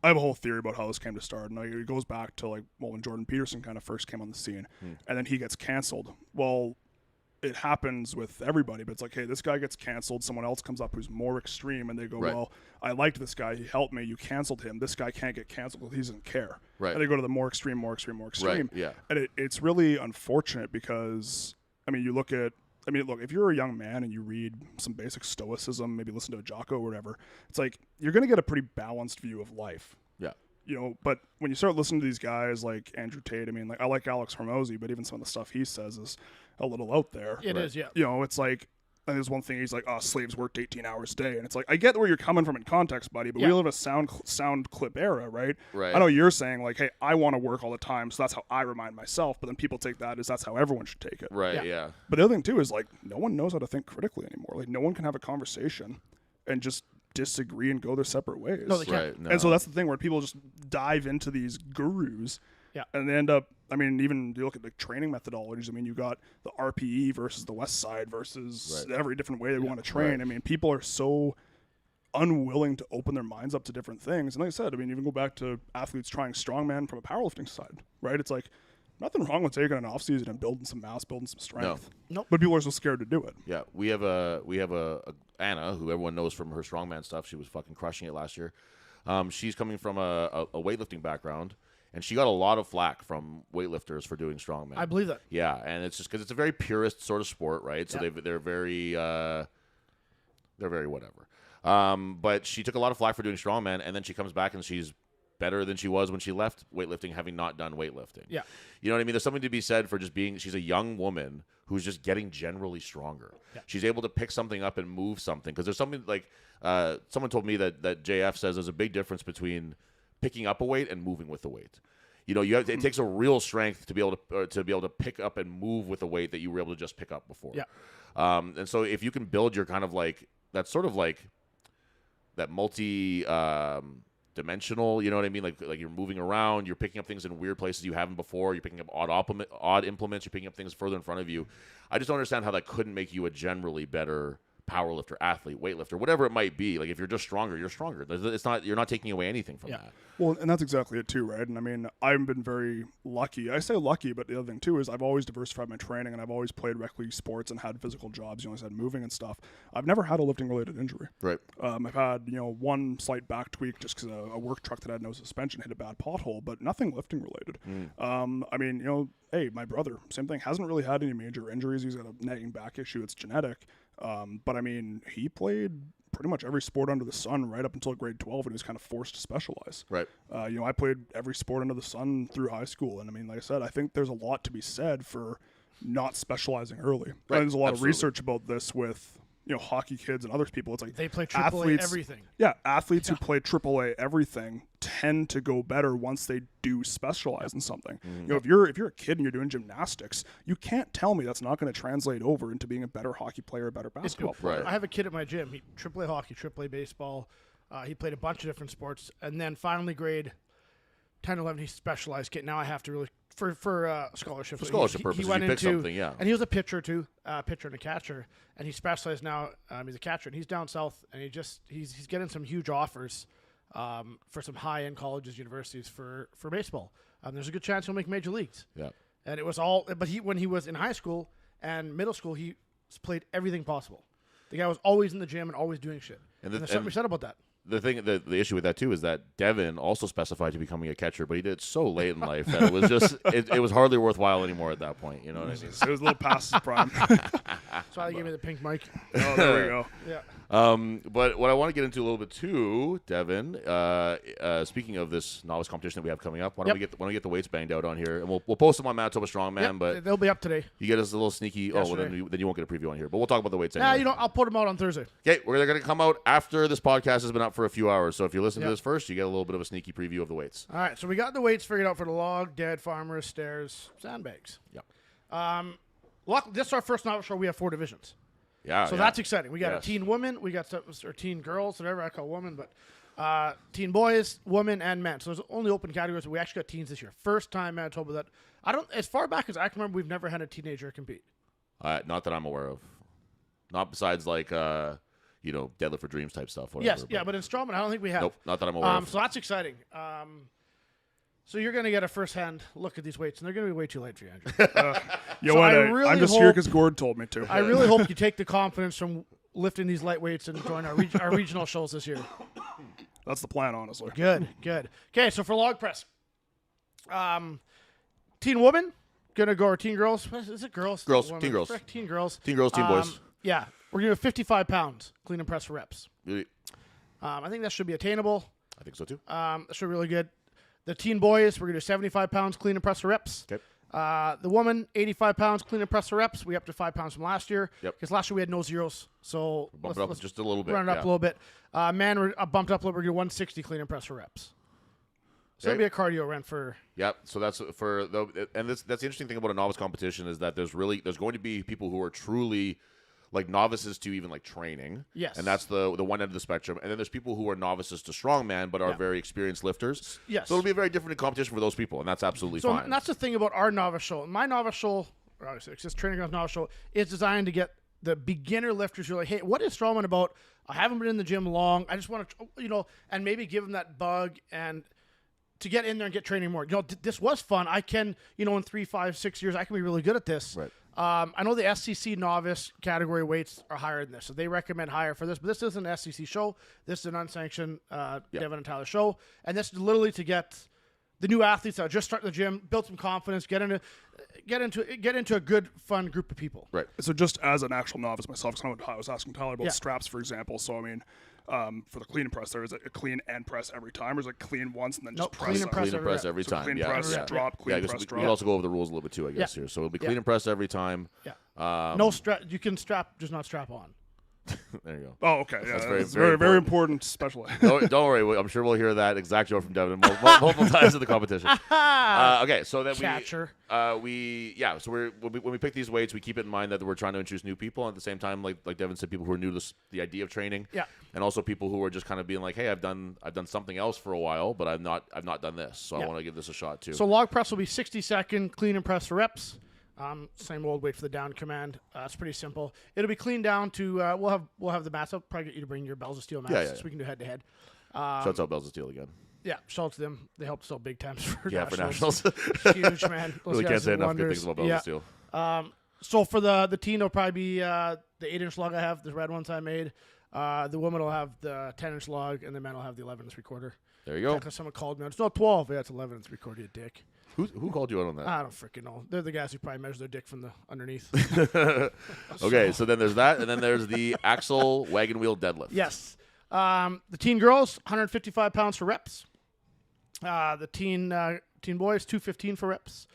I have a whole theory about how this came to start, and it goes back to like when Jordan Peterson kind of first came on the scene, and then he gets canceled. Well, it happens with everybody, but it's like, hey, this guy gets canceled, someone else comes up who's more extreme, and they go, Right. well, I liked this guy, he helped me, you canceled him, this guy can't get canceled because he doesn't care. Right. And they go to the more extreme. Right, yeah. And it's really unfortunate because, I mean, look, if you're a young man and you read some basic stoicism, maybe listen to a Jocko or whatever, it's like you're going to get a pretty balanced view of life. Yeah. But when you start listening to these guys like Andrew Tate, I mean, like I like Alex Hormozy, but even some of the stuff he says is a little out there. It is, yeah. It's like, and there's one thing he's like, slaves worked 18 hours a day. And it's like, I get where you're coming from in context, buddy, but we live in a sound clip era, right? Right. I know you're saying like, hey, I want to work all the time, so that's how I remind myself. But then people take that as that's how everyone should take it. Right, yeah. But the other thing too is like, no one knows how to think critically anymore. Like no one can have a conversation and just disagree and go their separate ways. No, they can't. Right. No. And so that's the thing where people just dive into these gurus. Yeah. And they end up, I mean, even you look at the training methodologies. I mean, you got the RPE versus the West Side versus every different way they want to train. Right. I mean, people are so unwilling to open their minds up to different things. And like I said, I mean, even go back to athletes trying strongman from a powerlifting side, right? It's like nothing wrong with taking an off season and building some mass, building some strength. Nope. But people are so scared to do it. Yeah, we have a Anna, who everyone knows from her strongman stuff. She was fucking crushing it last year. She's coming from a weightlifting background, and she got a lot of flack from weightlifters for doing strongman. I believe that. Yeah, and it's just because it's a very purist sort of sport, right? So Yeah. they're very whatever. But she took a lot of flack for doing strongman, and then she comes back and she's better than she was when she left weightlifting, having not done weightlifting. Yeah. You know what I mean? There's something to be said for just being, she's a young woman who's just getting generally stronger. Yeah. She's able to pick something up and move something. Because there's something like, someone told me that JF says there's a big difference between picking up a weight and moving with the weight. You know, it takes a real strength to be able to pick up and move with a weight that you were able to just pick up before. Yeah. And so if you can build your kind of like, that sort of like, that multi, dimensional, you know what I mean? Like you're moving around, you're picking up things in weird places you haven't before, you're picking up odd implements, you're picking up things further in front of you. I just don't understand how that couldn't make you a generally better power lifter, athlete, weightlifter, whatever it might be. Like if you're just stronger, you're stronger. It's not you're not taking away anything from that. Well, and that's exactly it too, right? And I mean, I've been very lucky. I say lucky, but the other thing too is I've always diversified my training, and I've always played rec league sports and had physical jobs. You know, I said moving and stuff. I've never had a lifting related injury. Right. I've had one slight back tweak just because a work truck that had no suspension hit a bad pothole, but nothing lifting related. I mean, hey, my brother, same thing, hasn't really had any major injuries. He's got a nagging back issue. It's genetic. But I mean, he played pretty much every sport under the sun right up until grade 12, and he was kind of forced to specialize. Right. I played every sport under the sun through high school, and I mean, like I said, I think there's a lot to be said for not specializing early. Right. And there's a lot Absolutely. of research about this with hockey kids and other people. It's like They play AAA everything. Yeah, athletes who play AAA everything tend to go better once they do specialize in something. If you're a kid and you're doing gymnastics, you can't tell me that's not going to translate over into being a better hockey player, a better basketball player. Right. I have a kid at my gym. He AAA hockey, AAA baseball. He played a bunch of different sports, and then finally grade 10, 11, he specialized kid. Now I have to really for scholarship. For scholarship purposes, went you pick into, something, yeah. And he was a pitcher too, pitcher and a catcher, and he specialized now. He's a catcher, and he's down south, and he's getting some huge offers for some high end colleges, universities for baseball. There's a good chance he'll make major leagues. Yeah. And it was all, but when he was in high school and middle school, he played everything possible. The guy was always in the gym and always doing shit. And there's something we said about that. The issue with that too is that Devin also specified to becoming a catcher, but he did it so late in life that it was just it was hardly worthwhile anymore at that point. You know what I mean? It was a little past his prime. That's why they gave me the pink mic. Oh, there we go. Yeah. But what I want to get into a little bit too, Devin. Speaking of this novice competition that we have coming up, why don't we get the weights banged out on here, and we'll post them on Manitoba Strongman. Yep, but they'll be up today. you get us a little sneaky. Yesterday. Oh, well, then you won't get a preview on here. But we'll talk about the weights anyway. Yeah, I'll put them out on Thursday. Okay, they're going to come out after this podcast has been up for a few hours. So if you listen to Yep. this first, you get a little bit of a sneaky preview of the weights. All right, so we got the weights figured out for the log, dead, farmers, stairs, sandbags. Yep. This is our first novice show. We have 4 divisions. Yeah. So yeah. that's exciting. We got Yes. a teen woman, we got or teen girls, whatever I call women, but teen boys, women, and men. So there's only open categories. But we actually got teens this year. First time Manitoba that as far back as I can remember, we've never had a teenager compete. Not that I'm aware of. Not besides like Deadlift for Dreams type stuff. Whatever, Yes, yeah, but in Strongman, I don't think we have. Nope, not that I'm aware of. So that's exciting. So you're going to get a first-hand look at these weights, and they're going to be way too late for you, Andrew. I'm just here because Gord told me to. I really hope you take the confidence from lifting these light weights and join our regional shows this year. That's the plan, honestly. Good. Okay, so for log press, teen woman, gonna go, or teen girls. Is it girls? Girls, Women? teen girls. Frick, teen girls. Teen girls, teen boys. Yeah, we're gonna do 55 pounds clean and press for reps. Really? I think that should be attainable. I think so too. That should be really good. The teen boys, we're gonna do 75 pounds clean and press for reps. Okay. The woman, 85 pounds clean and press for reps. We up to 5 pounds from last year. Yep. Because last year we had no zeros. So Bump it up just a little bit. run it up yeah. a little bit. Man, we're bumped up a little bit. We're gonna do 160 clean and press for reps. So it'll be a cardio run for. Yep. So that's for that's the interesting thing about a novice competition is that there's going to be people who are truly like novices to even like training. Yes. And that's the one end of the spectrum. And then there's people who are novices to strongman but are very experienced lifters. Yes. So it'll be a very different competition for those people, and that's absolutely So fine. that's the thing about our novice show. My novice show, or obviously it's just Training Grounds novice show, is designed to get the beginner lifters who are like, hey, what is strongman about? I haven't been in the gym long. I just want to, and maybe give them that bug and to get in there and get training more. This was fun. I can, in 3, 5, 6 years, I can be really good at this. Right. I know the SCC novice category weights are higher than this, so they recommend higher for this. But this isn't an SCC show. This is an unsanctioned Devin and Tyler show, and this is literally to get the new athletes that are just starting the gym, build some confidence, get into a good, fun group of people. Right. So just as an actual novice myself, because I was asking Tyler about Yeah. straps, for example. So I mean, for the clean and press, there is it a clean and press every time, or is it clean once and then just Nope, press? clean and press Clean and every press rep. every So time. clean yeah, press, yeah. drop, Yeah, clean I guess press, we drop. can also go over the rules a little bit too, I guess, Yeah. here. So it'll be Yeah. clean and press every time. Yeah. No strap. You can strap, just not strap on. There you go. Oh, okay. Yeah, That's that's very, very, very very important, especially. Don't worry. I'm sure we'll hear that exact joke from Devin multiple times in the competition. Okay, so then Catcher. So when we pick these weights, we keep it in mind that we're trying to introduce new people, and at the same time, like Devin said, people who are new to the idea of training, Yeah. and also people who are just kind of being like, hey, I've done something else for a while, but I've not done this, so Yeah. I want to give this a shot too. So log press will be 60-second clean and press for reps. Same old wait for the down command. It's pretty simple. It'll be cleaned down to we'll have the mats. I'll probably get you to bring your Bells of Steel mats Yeah. so we can do head to head. Shouts out Bells of Steel again. Yeah, shout out to them. They helped us out big times for For nationals. nationals. Huge, man. Those Really guys can't say did enough good wonders. things about Bells of Steel. So for the teen, it'll probably be the 8-inch lug I have, the red ones I made. The woman will have the 10-inch lug, and the men will have the 11 and 3/4. There you go. Because someone called me. It's not 12. Yeah, it's 11 and 3/4. You dick. Who called you out on that? I don't freaking know. They're the guys who probably measure their dick from the underneath. Okay, so then there's that, and then there's the axle wagon wheel deadlift. Yes. The teen girls, 155 pounds for reps. The teen boys, 215 for reps.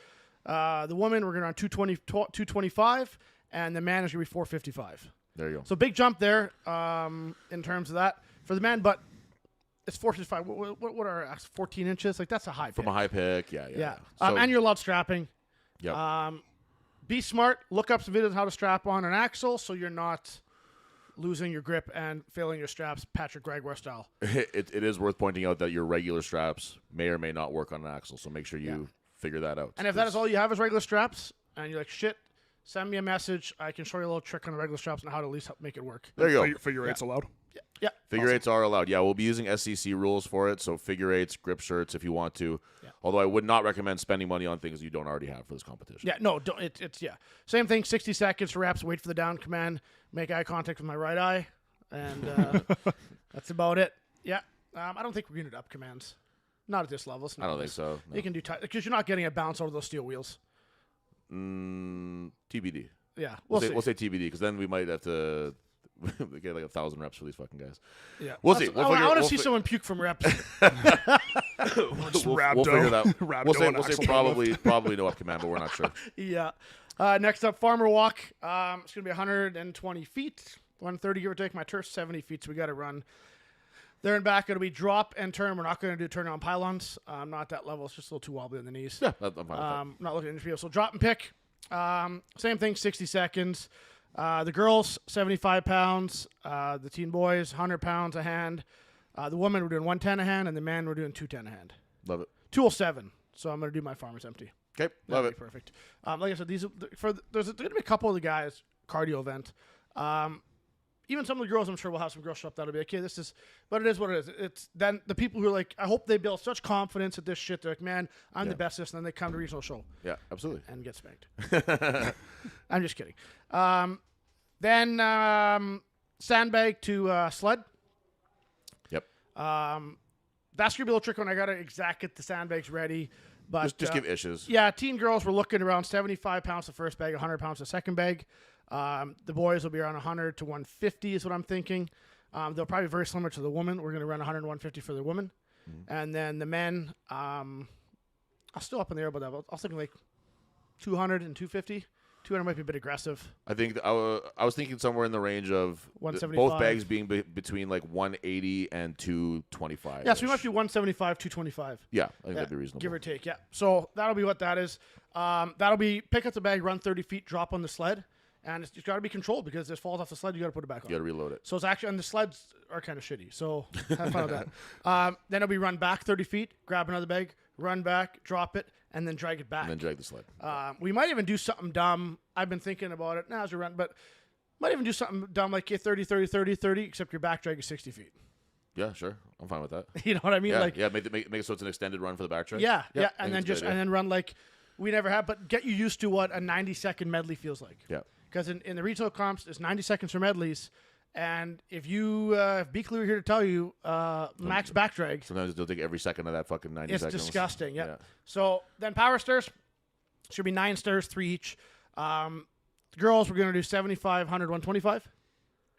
The woman, we're going to on 225, and the man is going to be 455. There you go. So big jump there in terms of that for the man, but it's 455. What are 14 inches? Like, that's a high pick. From a high pick, yeah. Yeah. So, And you're allowed strapping. yep. Be smart. Look up some videos on how to strap on an axle so you're not losing your grip and failing your straps, Patrick Gregoire style. It is worth pointing out that your regular straps may or may not work on an axle, so make sure you figure that out. And if that is all you have is regular straps, and you're like, shit, send me a message. I can show you a little trick on the regular straps and how to at least help make it work. There you go. Figure eight's allowed. Yeah. Figure eights are allowed. Yeah, we'll be using SEC rules for it, so figure eights, grip shirts if you want to. Yeah. Although I would not recommend spending money on things you don't already have for this competition. Yeah, no, don't, it's same thing. 60 seconds for reps. Wait for the down command. Make eye contact with my right eye, and that's about it. Yeah, I don't think we're gonna do up commands. Not at this level. I don't think so. No. You can do because you're not getting a bounce over those steel wheels. TBD. Yeah, We'll say TBD because then we might have to get like 1,000 reps for these fucking guys. Yeah, We'll see. We'll I want to we'll see someone puke from reps. We'll figure it out. Rhabdo We'll say axle probably no up command, but we're not sure. Yeah. Next up, farmer walk. It's gonna be 120 feet, 130 give or take. My turf's 70 feet, so we got to run there and back. It'll be drop and turn. We're not going to do turn on pylons. Not at that level. It's just a little too wobbly on the knees. Yeah, I'm fine with that. Not looking at the field. So drop and pick. Same thing, 60 seconds. The girls, 75 pounds. The teen boys, 100 pounds a hand. The woman, we're doing 110 a hand, and the man, we're doing 210 a hand. Love it. 207. So I'm going to do my farmer's empty. Okay, love That'd it. be perfect. Like I said, there's going to be a couple of the guys cardio event. Even some of the girls, I'm sure we'll have some girls show up that'll be like, okay, this is, but it is what it is. It's then the people who are like, I hope they build such confidence at this shit. They're like, man, I'm the best at this, and then they come to regional show Yeah, absolutely. and get spanked. I'm just kidding. Then sandbag to sled. Yep. That's gonna be a little tricky when I gotta exact get the sandbags ready. But Just give issues. yeah, teen girls we're looking around 75 pounds the first bag, 100 pounds the second bag. The boys will be around 100 to 150 is what I'm thinking. They'll probably be very similar to the woman. We're going to run 100 to 150 for the woman. And then the men, I'm still up in the air about that. I was thinking like 200 and 250. 200 might be a bit aggressive. I think I was thinking somewhere in the range of 175. both bags being between like 180 and 225. Yeah, so we might be 175, 225. Yeah, I think that'd be reasonable. Give or take, yeah. So that'll be what that is. That'll be pick up the bag, run 30 feet, drop on the sled. And it's got to be controlled because if it falls off the sled, you got to put it back on. You got to reload it. So it's actually, and the sleds are kind of shitty. So have fun with that. Then it'll be run back 30 feet, grab another bag, run back, drop it, and then drag it back. And then drag the sled. We might even do something dumb. I've been thinking about it now as we run, but might even do something dumb like 30, 30, 30, 30, except your back drag is 60 feet. Yeah, sure. I'm fine with that. You know what I mean? Yeah, Like, yeah. Make it so it's an extended run for the back drag. yeah, Yep, I and think then it's a good idea. run like we never have, but get you used to what a 90-second medley feels like. Yeah. Because in the retail comps, it's 90 seconds for medleys. And if Beakley were here to tell you, max back drag, Sometimes they'll take every second of that fucking 90 it's seconds. disgusting. Yep. Yeah. So then power stairs, should be 9 stairs, 3 each. Girls, we're going to do 75, 100, 125.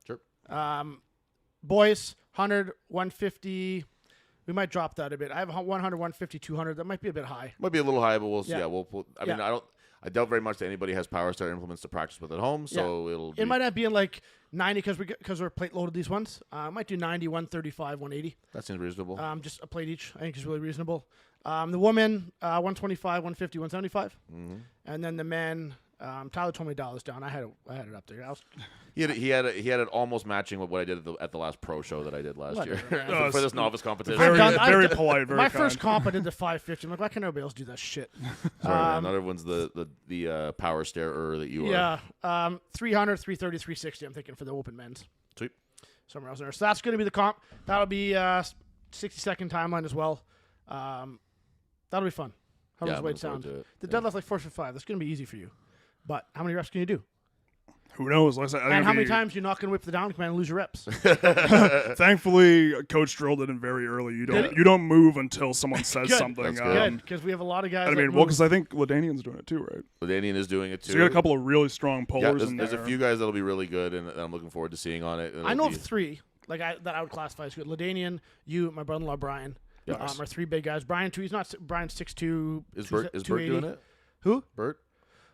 Sure. Boys, 100, 150. We might drop that a bit. I have 100, 150, 200. That might be a bit high. Might be a little high, but we'll see. Yeah. Yeah, we'll put. I Yeah. mean, I doubt very much that anybody has power stair implements to practice with at home, so it'll. It might not be in like 90 because we're plate loaded these ones. Might do 90, 135, 180. That seems reasonable. Just a plate each. I think is really reasonable. The woman, 125, 150, 175. And then the men, Tyler told me to dial this down. I had it up there. He had it almost matching with what I did at the last pro show that I did last year for this novice competition. Very polite, very My kind. first comp, I did the 550. I'm like, why can't everybody else do that shit? Sorry, man. Not everyone's the power starer that you are. Yeah, 300, 330, 360. I'm thinking for the open men's. Sweet. Somewhere else there. So that's going to be the comp. That'll be 60-second timeline as well. That'll be fun. How does weight sound? The deadlift like 455. That's going to be easy for you. But how many reps can you do? Who knows? Like I said, And how many times you're not going to whip the down command and lose your reps? Thankfully, Coach drilled it in very early. You don't move until someone says something. That's Good, because we have a lot of guys. I mean, well, because I think Ladanian's doing it too, right? Ladanian is doing it too. So you got a couple of really strong pullers in there. There's a few guys that'll be really good, and I'm looking forward to seeing on it. I know of three that I would classify as good. Ladanian, you, my brother-in-law Brian, are three big guys. Brian too. Brian's 6'2". Is Bert doing it? Who? Bert?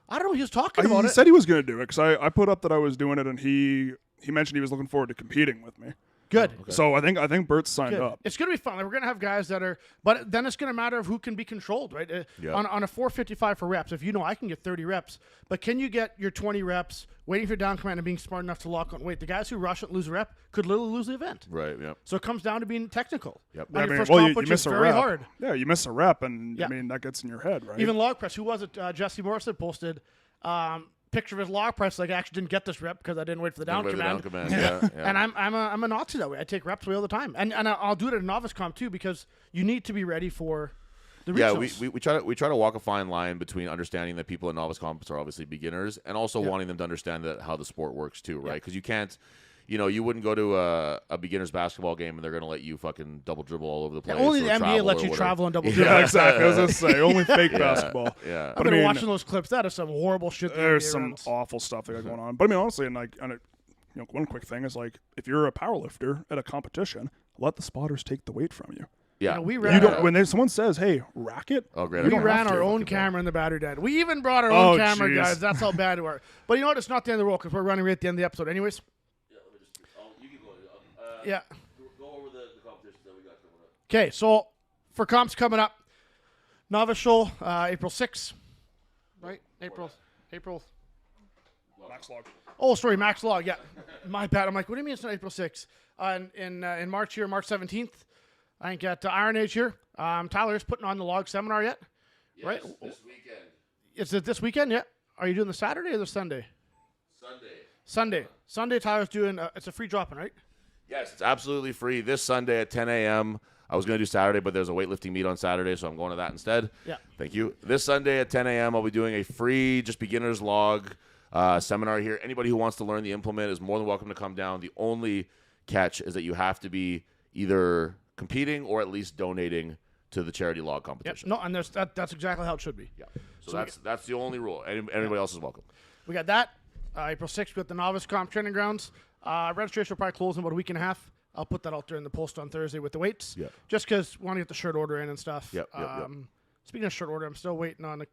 I don't know. He was talking about it. He said he was going to do it because I put up that I was doing it, and he mentioned he was looking forward to competing with me. Good. Okay. So I think Bert's signed up. It's going to be fun. Like, we're going to have guys that are, but then it's going to matter of who can be controlled, right? On a 455 for reps, if you know I can get 30 reps, but can you get your 20 reps waiting for your down command and being smart enough to lock on weight? The guys who rush it and lose a rep could literally lose the event. Right. Yeah. So it comes down to being technical. Yep. On your first well, comp, you which miss is a very rep. hard. Yeah, you miss a rep, and I mean that gets in your head, right? Even log press. Who was it? Jesse Morrison posted. Picture of his log press. Like, I actually didn't get this rep because I didn't wait for the down command. Yeah. And I'm a Nazi that way. I take reps away all the time, and I'll do it at a novice comp too, because you need to be ready for the regionals. Yeah, we try to walk a fine line between understanding that people in novice comps are obviously beginners, and also wanting them to understand how the sport works too, right? Because you can't. You wouldn't go to a beginner's basketball game and they're going to let you fucking double dribble all over the place. Only the NBA lets you travel and double dribble. Yeah, exactly. I was going to say, only fake basketball. Yeah. I've been watching those clips. That is some horrible shit. There's some awful stuff that got going on. But I mean, honestly, one quick thing is, like, if you're a powerlifter at a competition, let the spotters take the weight from you. Yeah. We ran when someone says, "Hey, rack it," we ran our own camera in the battery dead. We even brought our own camera, guys. That's how bad we are. But you know what? It's not the end of the world because we're running right at the end of the episode, anyways. You can go. Yeah. Go over the competitions that we got coming up. Okay, so for comps coming up, Novice Show, April 6th, right? April. Max log. Oh, sorry, Max Log. Yeah, my bad. I'm like, what do you mean it's not April 6th? In March here, March 17th, I ain't got Iron Age here. Tyler's putting on the log seminar yet, right? This weekend. Is it this weekend yet? Are you doing the Saturday or the Sunday? Sunday, Tyler's doing. It's a free drop-in, right? Yes, it's absolutely free. This Sunday at 10 a.m. I was going to do Saturday, but there's a weightlifting meet on Saturday, so I'm going to that instead. Yeah. Thank you. This Sunday at 10 a.m., I'll be doing a free, just beginner's log seminar here. Anybody who wants to learn the implement is more than welcome to come down. The only catch is that you have to be either competing or at least donating to the charity log competition. Yep. No, and that's exactly how it should be. Yeah. So that's the only rule. Anybody else is welcome. We got that. April 6th, we got the Novice Comp Training Grounds. Registration will probably close in about a week and a half. I'll put that out there in the post on Thursday with the weights. Yeah. Just because we want to get the shirt order in and stuff. Yep. Speaking of shirt order, I'm still waiting on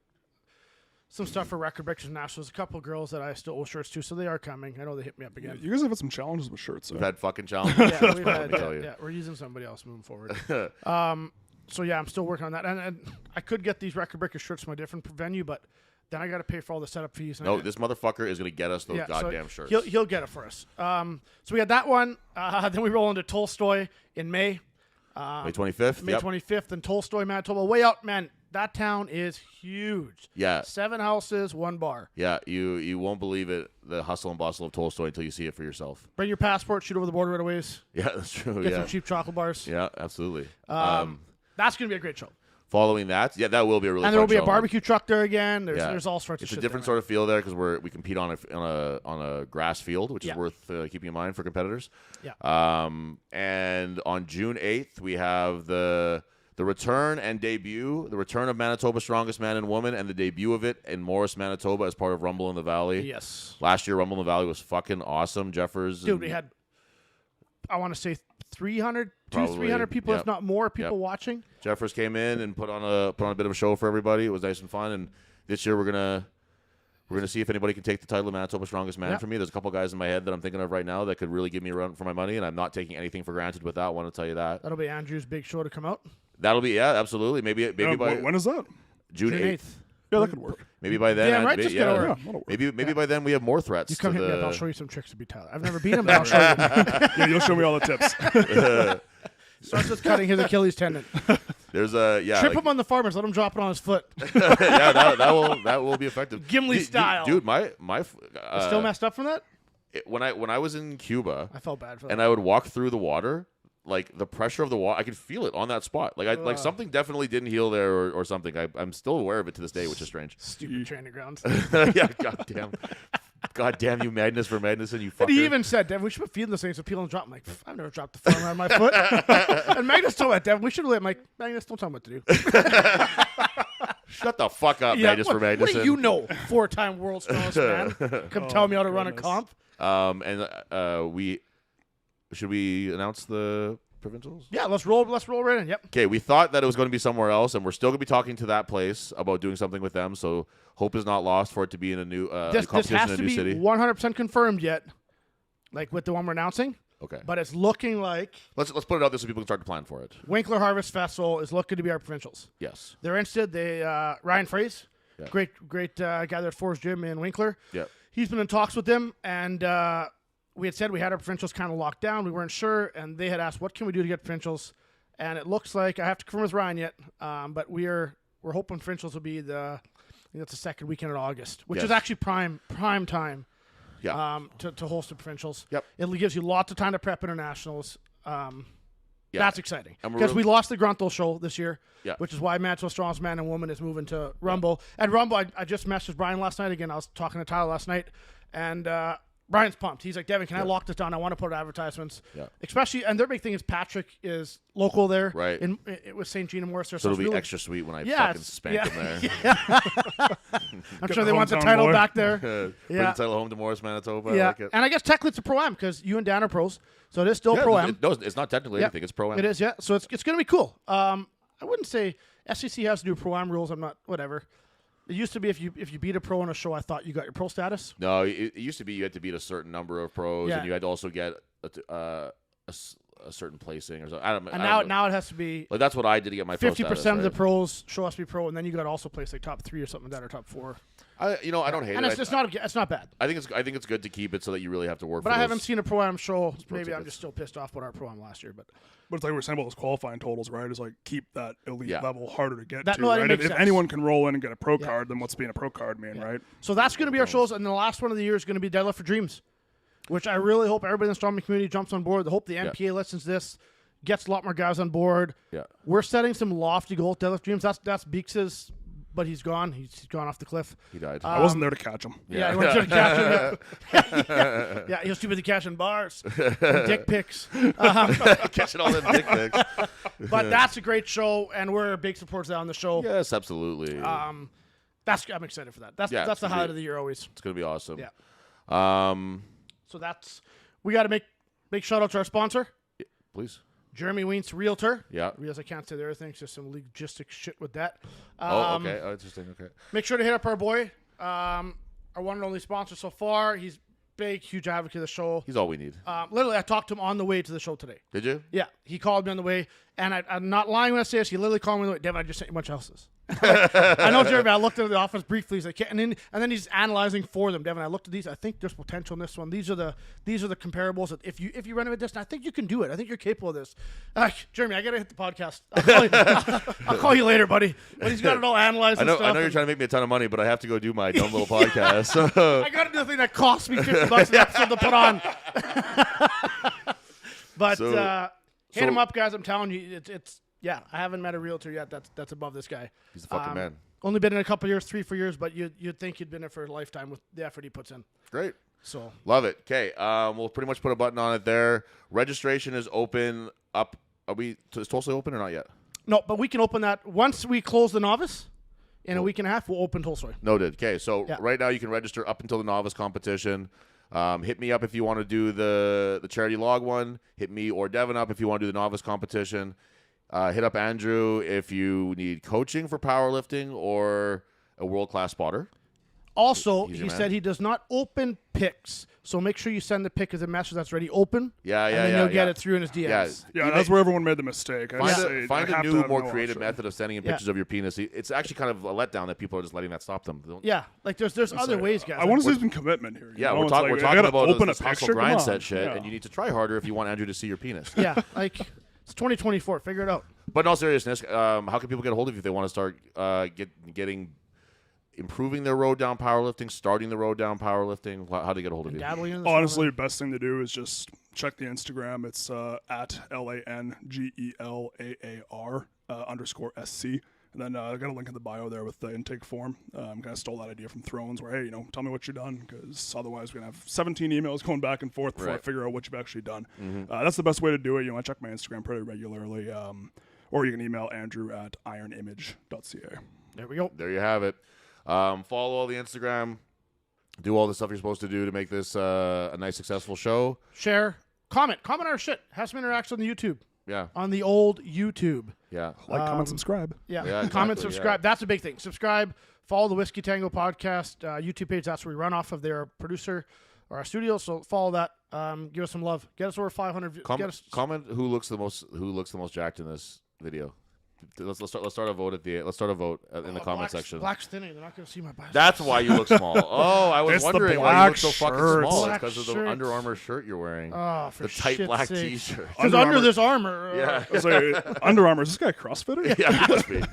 some stuff for Record Breakers Nationals. A couple of girls that I still owe shirts to, so they are coming. I know they hit me up again. You guys have had some challenges with shirts. We've had fucking challenges. Yeah, we've had, we're using somebody else moving forward. So yeah, I'm still working on that, and I could get these Record Breakers shirts from a different venue, but then I got to pay for all the setup fees. No, this motherfucker is going to get us those goddamn shirts. He'll get it for us. So we got that one. Then we roll into Tolstoy in May. May 25th? May 25th in Tolstoy, Manitoba. Way out, man. That town is huge. Yeah. 7 houses, 1 bar. Yeah, you won't believe it, the hustle and bustle of Tolstoy, until you see it for yourself. Bring your passport, shoot over the border right away. Yeah, that's true. Get some cheap chocolate bars. Yeah, absolutely. That's going to be a great show. Following that, that will be a really fun show. And there will be a barbecue truck there again. There's all sorts of shit. It's a different sort of feel there because we compete on a grass field, which is worth keeping in mind for competitors. Yeah. And on June 8th, we have the return and debut, the return of Manitoba's Strongest Man and Woman, and the debut of it in Morris, Manitoba, as part of Rumble in the Valley. Yes. Last year, Rumble in the Valley was fucking awesome. Jeffers. Dude, we had, I want to say 300 people, if not more, watching. Jeffers came in and put on a bit of a show for everybody. It was nice and fun. And this year we're gonna see if anybody can take the title of Manitoba's Strongest Man from me. There's a couple guys in my head that I'm thinking of right now that could really give me a run for my money, and I'm not taking anything for granted with that. I want to tell you that. That'll be Andrew's big show to come out. That'll be absolutely. Maybe by when is that? June 8th. Yeah, that could work. Maybe by then, Damn right, just get over it. Yeah, that'll work. maybe by then we have more threats. You come to hit me the... up. I'll show you some tricks to beat Tyler. I've never beat him, but I'll show you. Yeah, you'll show me all the tips. Starts with cutting his Achilles tendon. There's a Trip him on the farmers. Let him drop it on his foot. yeah, that will be effective. Gimli style. Dude, my Still messed up from that? when I was in Cuba, I felt bad for that. and I would walk through the water, like the pressure of the water, I could feel it on that spot. Like something definitely didn't heal there or something. I'm still aware of it to this day, which is strange. Stupid training grounds. Yeah, goddamn you, Magnus for Magnus, and you fucker. And he even said, Devin, we should be feeding those things so people don't drop. I'm like, I've never dropped the farmer on my foot. And Magnus told me, Devin, we should really. I'm like, Magnus, don't tell me what to do. Shut the fuck up, Magnus for Magnus. What do you know? 4-time world's strongest man. Come tell me how to run a comp. Should we announce the provincials? Yeah, let's roll right in. Yep. Okay, we thought that it was going to be somewhere else, and we're still going to be talking to that place about doing something with them. So hope is not lost for it to be in a new This competition has in a to new be city. 100% confirmed yet, like with the one we're announcing. Okay, But it's looking like let's put it out there so people can start to plan for it. Winkler Harvest Festival is looking to be our provincials. Yes. They're interested. Ryan Fraze, Yeah. great guy there at Forest Gym in Winkler. Yeah. He's been in talks with them, and we had said we had our provincials kind of locked down. We weren't sure, and they had asked, what can we do to get provincials? And it looks like, I have to confirm with Ryan yet, but we're hoping provincials will be I think that's the second weekend in August, which Yes. is actually prime time Yeah. to host the provincials. Yep. It gives you lots of time to prep internationals. Yeah. That's exciting And we're because really- we lost the Grunthal show this year, Yeah. which is why Manitoba Strongest Man and Woman is moving to Rumble. And Rumble, I just messaged Brian last night again. I was talking to Tyler last night, and Brian's pumped. He's like, Devin, can I lock this down? I want to put advertisements. Yeah. Especially, and their big thing is Patrick is local there. Right. It was St. Gina Morris there. So it'll it's be really- extra sweet when I Yeah, fucking spank him there. I'm Get sure the they want the hometown title boy. back there. Bring Yeah. the title home to Morris, Manitoba. I Yeah. like it. And I guess technically it's a Pro-Am because you and Dan are pros. So it is still Yeah, Pro-Am. no, it's not technically Yeah. anything. It's Pro-Am. It is, yeah. So it's going to be cool. I wouldn't say SEC has to do Pro-Am rules. I'm not, whatever. It used to be if you beat a pro in a show, I thought you got your pro status. No, it used to be you had to beat a certain number of pros, Yeah. and you had to also get a certain placing or something. I don't And know. now it has to be Like that's what I did to get my 50% of the pro pros show us to be pro, and then you got to also place like top 3 or something like that, or top 4. I don't hate And it. it's not bad. I think it's good to keep it so that you really have to work. But for I haven't those. seen a Pro-Am show. pro Maybe I'm tickets. just still pissed off about our Pro-Am last year. But But it's like we were saying about those qualifying totals, right? Is like keep that elite Yeah. level harder to get That- to. no, that right? makes If sense. anyone can roll in and get a pro Yeah. card, then what's being a pro card mean, right? so that's going to be our shows, and the last one of the year is going to be Deadlift for Dreams, which I really hope everybody in the strongman community jumps on board. I hope the NPA listens to this, gets a lot more guys on board. Yeah. We're setting some lofty goals. Deadlift Dreams. That's Beaks's, but he's gone. He's gone off the cliff. He died. I wasn't there to catch him. Yeah, he went to catch him. Yeah, he was too busy catching bars, and dick pics. Catching all them dick pics. But that's a great show, and we're big supporters of that on the show. Yes, absolutely. I'm excited for that. That's Yeah, the it's gonna highlight be- of the year always. it's gonna be awesome. Yeah. Um, So we got to make big shout out to our sponsor, please. Jeremy Weentz Realtor. Yeah. Realize I can't say the other things, just some logistic shit with that. Oh, okay. Oh, interesting. Okay. Make sure to hit up our boy, our one and only sponsor so far. He's big, huge advocate of the show. He's all we need. Literally, I talked to him on the way to the show today. Did you? Yeah, he called me on the way, and I'm not lying when I say this. He literally called me on the way. Devin, I just sent you a bunch of houses. I know, Jeremy. I looked at the office briefly. He's like, and then he's analyzing for them. Devin, I looked at these. I think there's potential in this one. These are the comparables. That if you renovate this, and I think you can do it. I think you're capable of this. Jeremy, I gotta hit the podcast. I'll call you later, buddy. But he's got it all analyzed. I know. And stuff, I know you're and trying to make me a ton of money, but I have to go do my dumb little podcast. So. I gotta do the thing that costs me $50 an episode to put on. But hit him up, guys. I'm telling you, it's. Yeah, I haven't met a realtor yet that's above this guy. He's the fucking man. Only been in a couple years, 3-4 years, but you'd think he'd been there for a lifetime with the effort he puts in. Great. So Love it. Okay. We'll pretty much put a button on it there. Registration is open up. Is Tulsa open or not yet? no, but we can open that once we close the novice. In a week and a half, we'll open Tolstoy. Noted. Okay. So Yeah. right now you can register up until the novice competition. Hit me up if you want to do the charity log one. Hit me or Devin up if you want to do the novice competition. Hit up Andrew if you need coaching for powerlifting or a world-class spotter. Also, He's he your man. said he does not open pics, so make sure you send the pic as a message that's already open. Yeah, and then yeah, you'll get yeah. it through in his DMs. Yeah. Yeah, You that's may- where everyone made the mistake. Find a have new, to more know, creative actually. method of sending in pictures of your penis. It's actually kind of a letdown that people are just letting that stop them. They don't- Yeah, like there's other ways, guys. I want to see some commitment here. Yeah, you know? we're, It's talk, like, we're I talking gotta about open this a hustle picture. grind Come on. set shit, Yeah. and you need to try harder if you want Andrew to see your penis. Yeah, like it's 2024. Figure it out. But in all seriousness, how can people get a hold of you if they want to start improving their road down powerlifting, starting the road down powerlifting? How do they get a hold of you? Dabbling in this Honestly, the best thing to do is just check the Instagram. It's at LANGELAAR _SC. And then I got a link in the bio there with the intake form. Kind of stole that idea from Thrones, where, hey, tell me what you've done, because otherwise we're going to have 17 emails going back and forth before I figure out what you've actually done. That's the best way to do it. I check my Instagram pretty regularly. Or you can email Andrew at ironimage.ca. There we go. There you have it. Follow all the Instagram. Do all the stuff you're supposed to do to make this a nice, successful show. Share, comment our shit. Have some interaction on the YouTube. Yeah. On the old YouTube. Yeah. Like, comment, subscribe. Yeah. Yeah, Comment, exactly, subscribe. yeah. That's a big thing. Subscribe. Follow the Whiskey Tango podcast YouTube page. That's where we run off of their producer or our studio. So follow that. Give us some love. Get us over 500 views. Comment who looks the most jacked in this video. Let's start a vote in the comment section. Black's thinning. They're not going to see my biceps. That's why you look small. Oh, I was It's the wondering why you black look so fucking shirts. small. Black It's because of the shirts. Under Armour shirt you're wearing. Oh, for The tight shit's black sake. T-shirt. Because Under under Armour- this armor. I was like, Under Armour, is this guy CrossFitter? Yeah, it must be.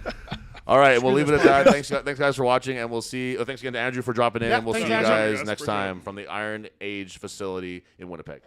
All right, we'll leave it at that. Thanks guys for watching, and we'll see. Thanks again to Andrew for dropping in, Yeah, and we'll see thanks, you Andrew. guys Guys, next appreciate time it. from the Iron Age facility in Winnipeg.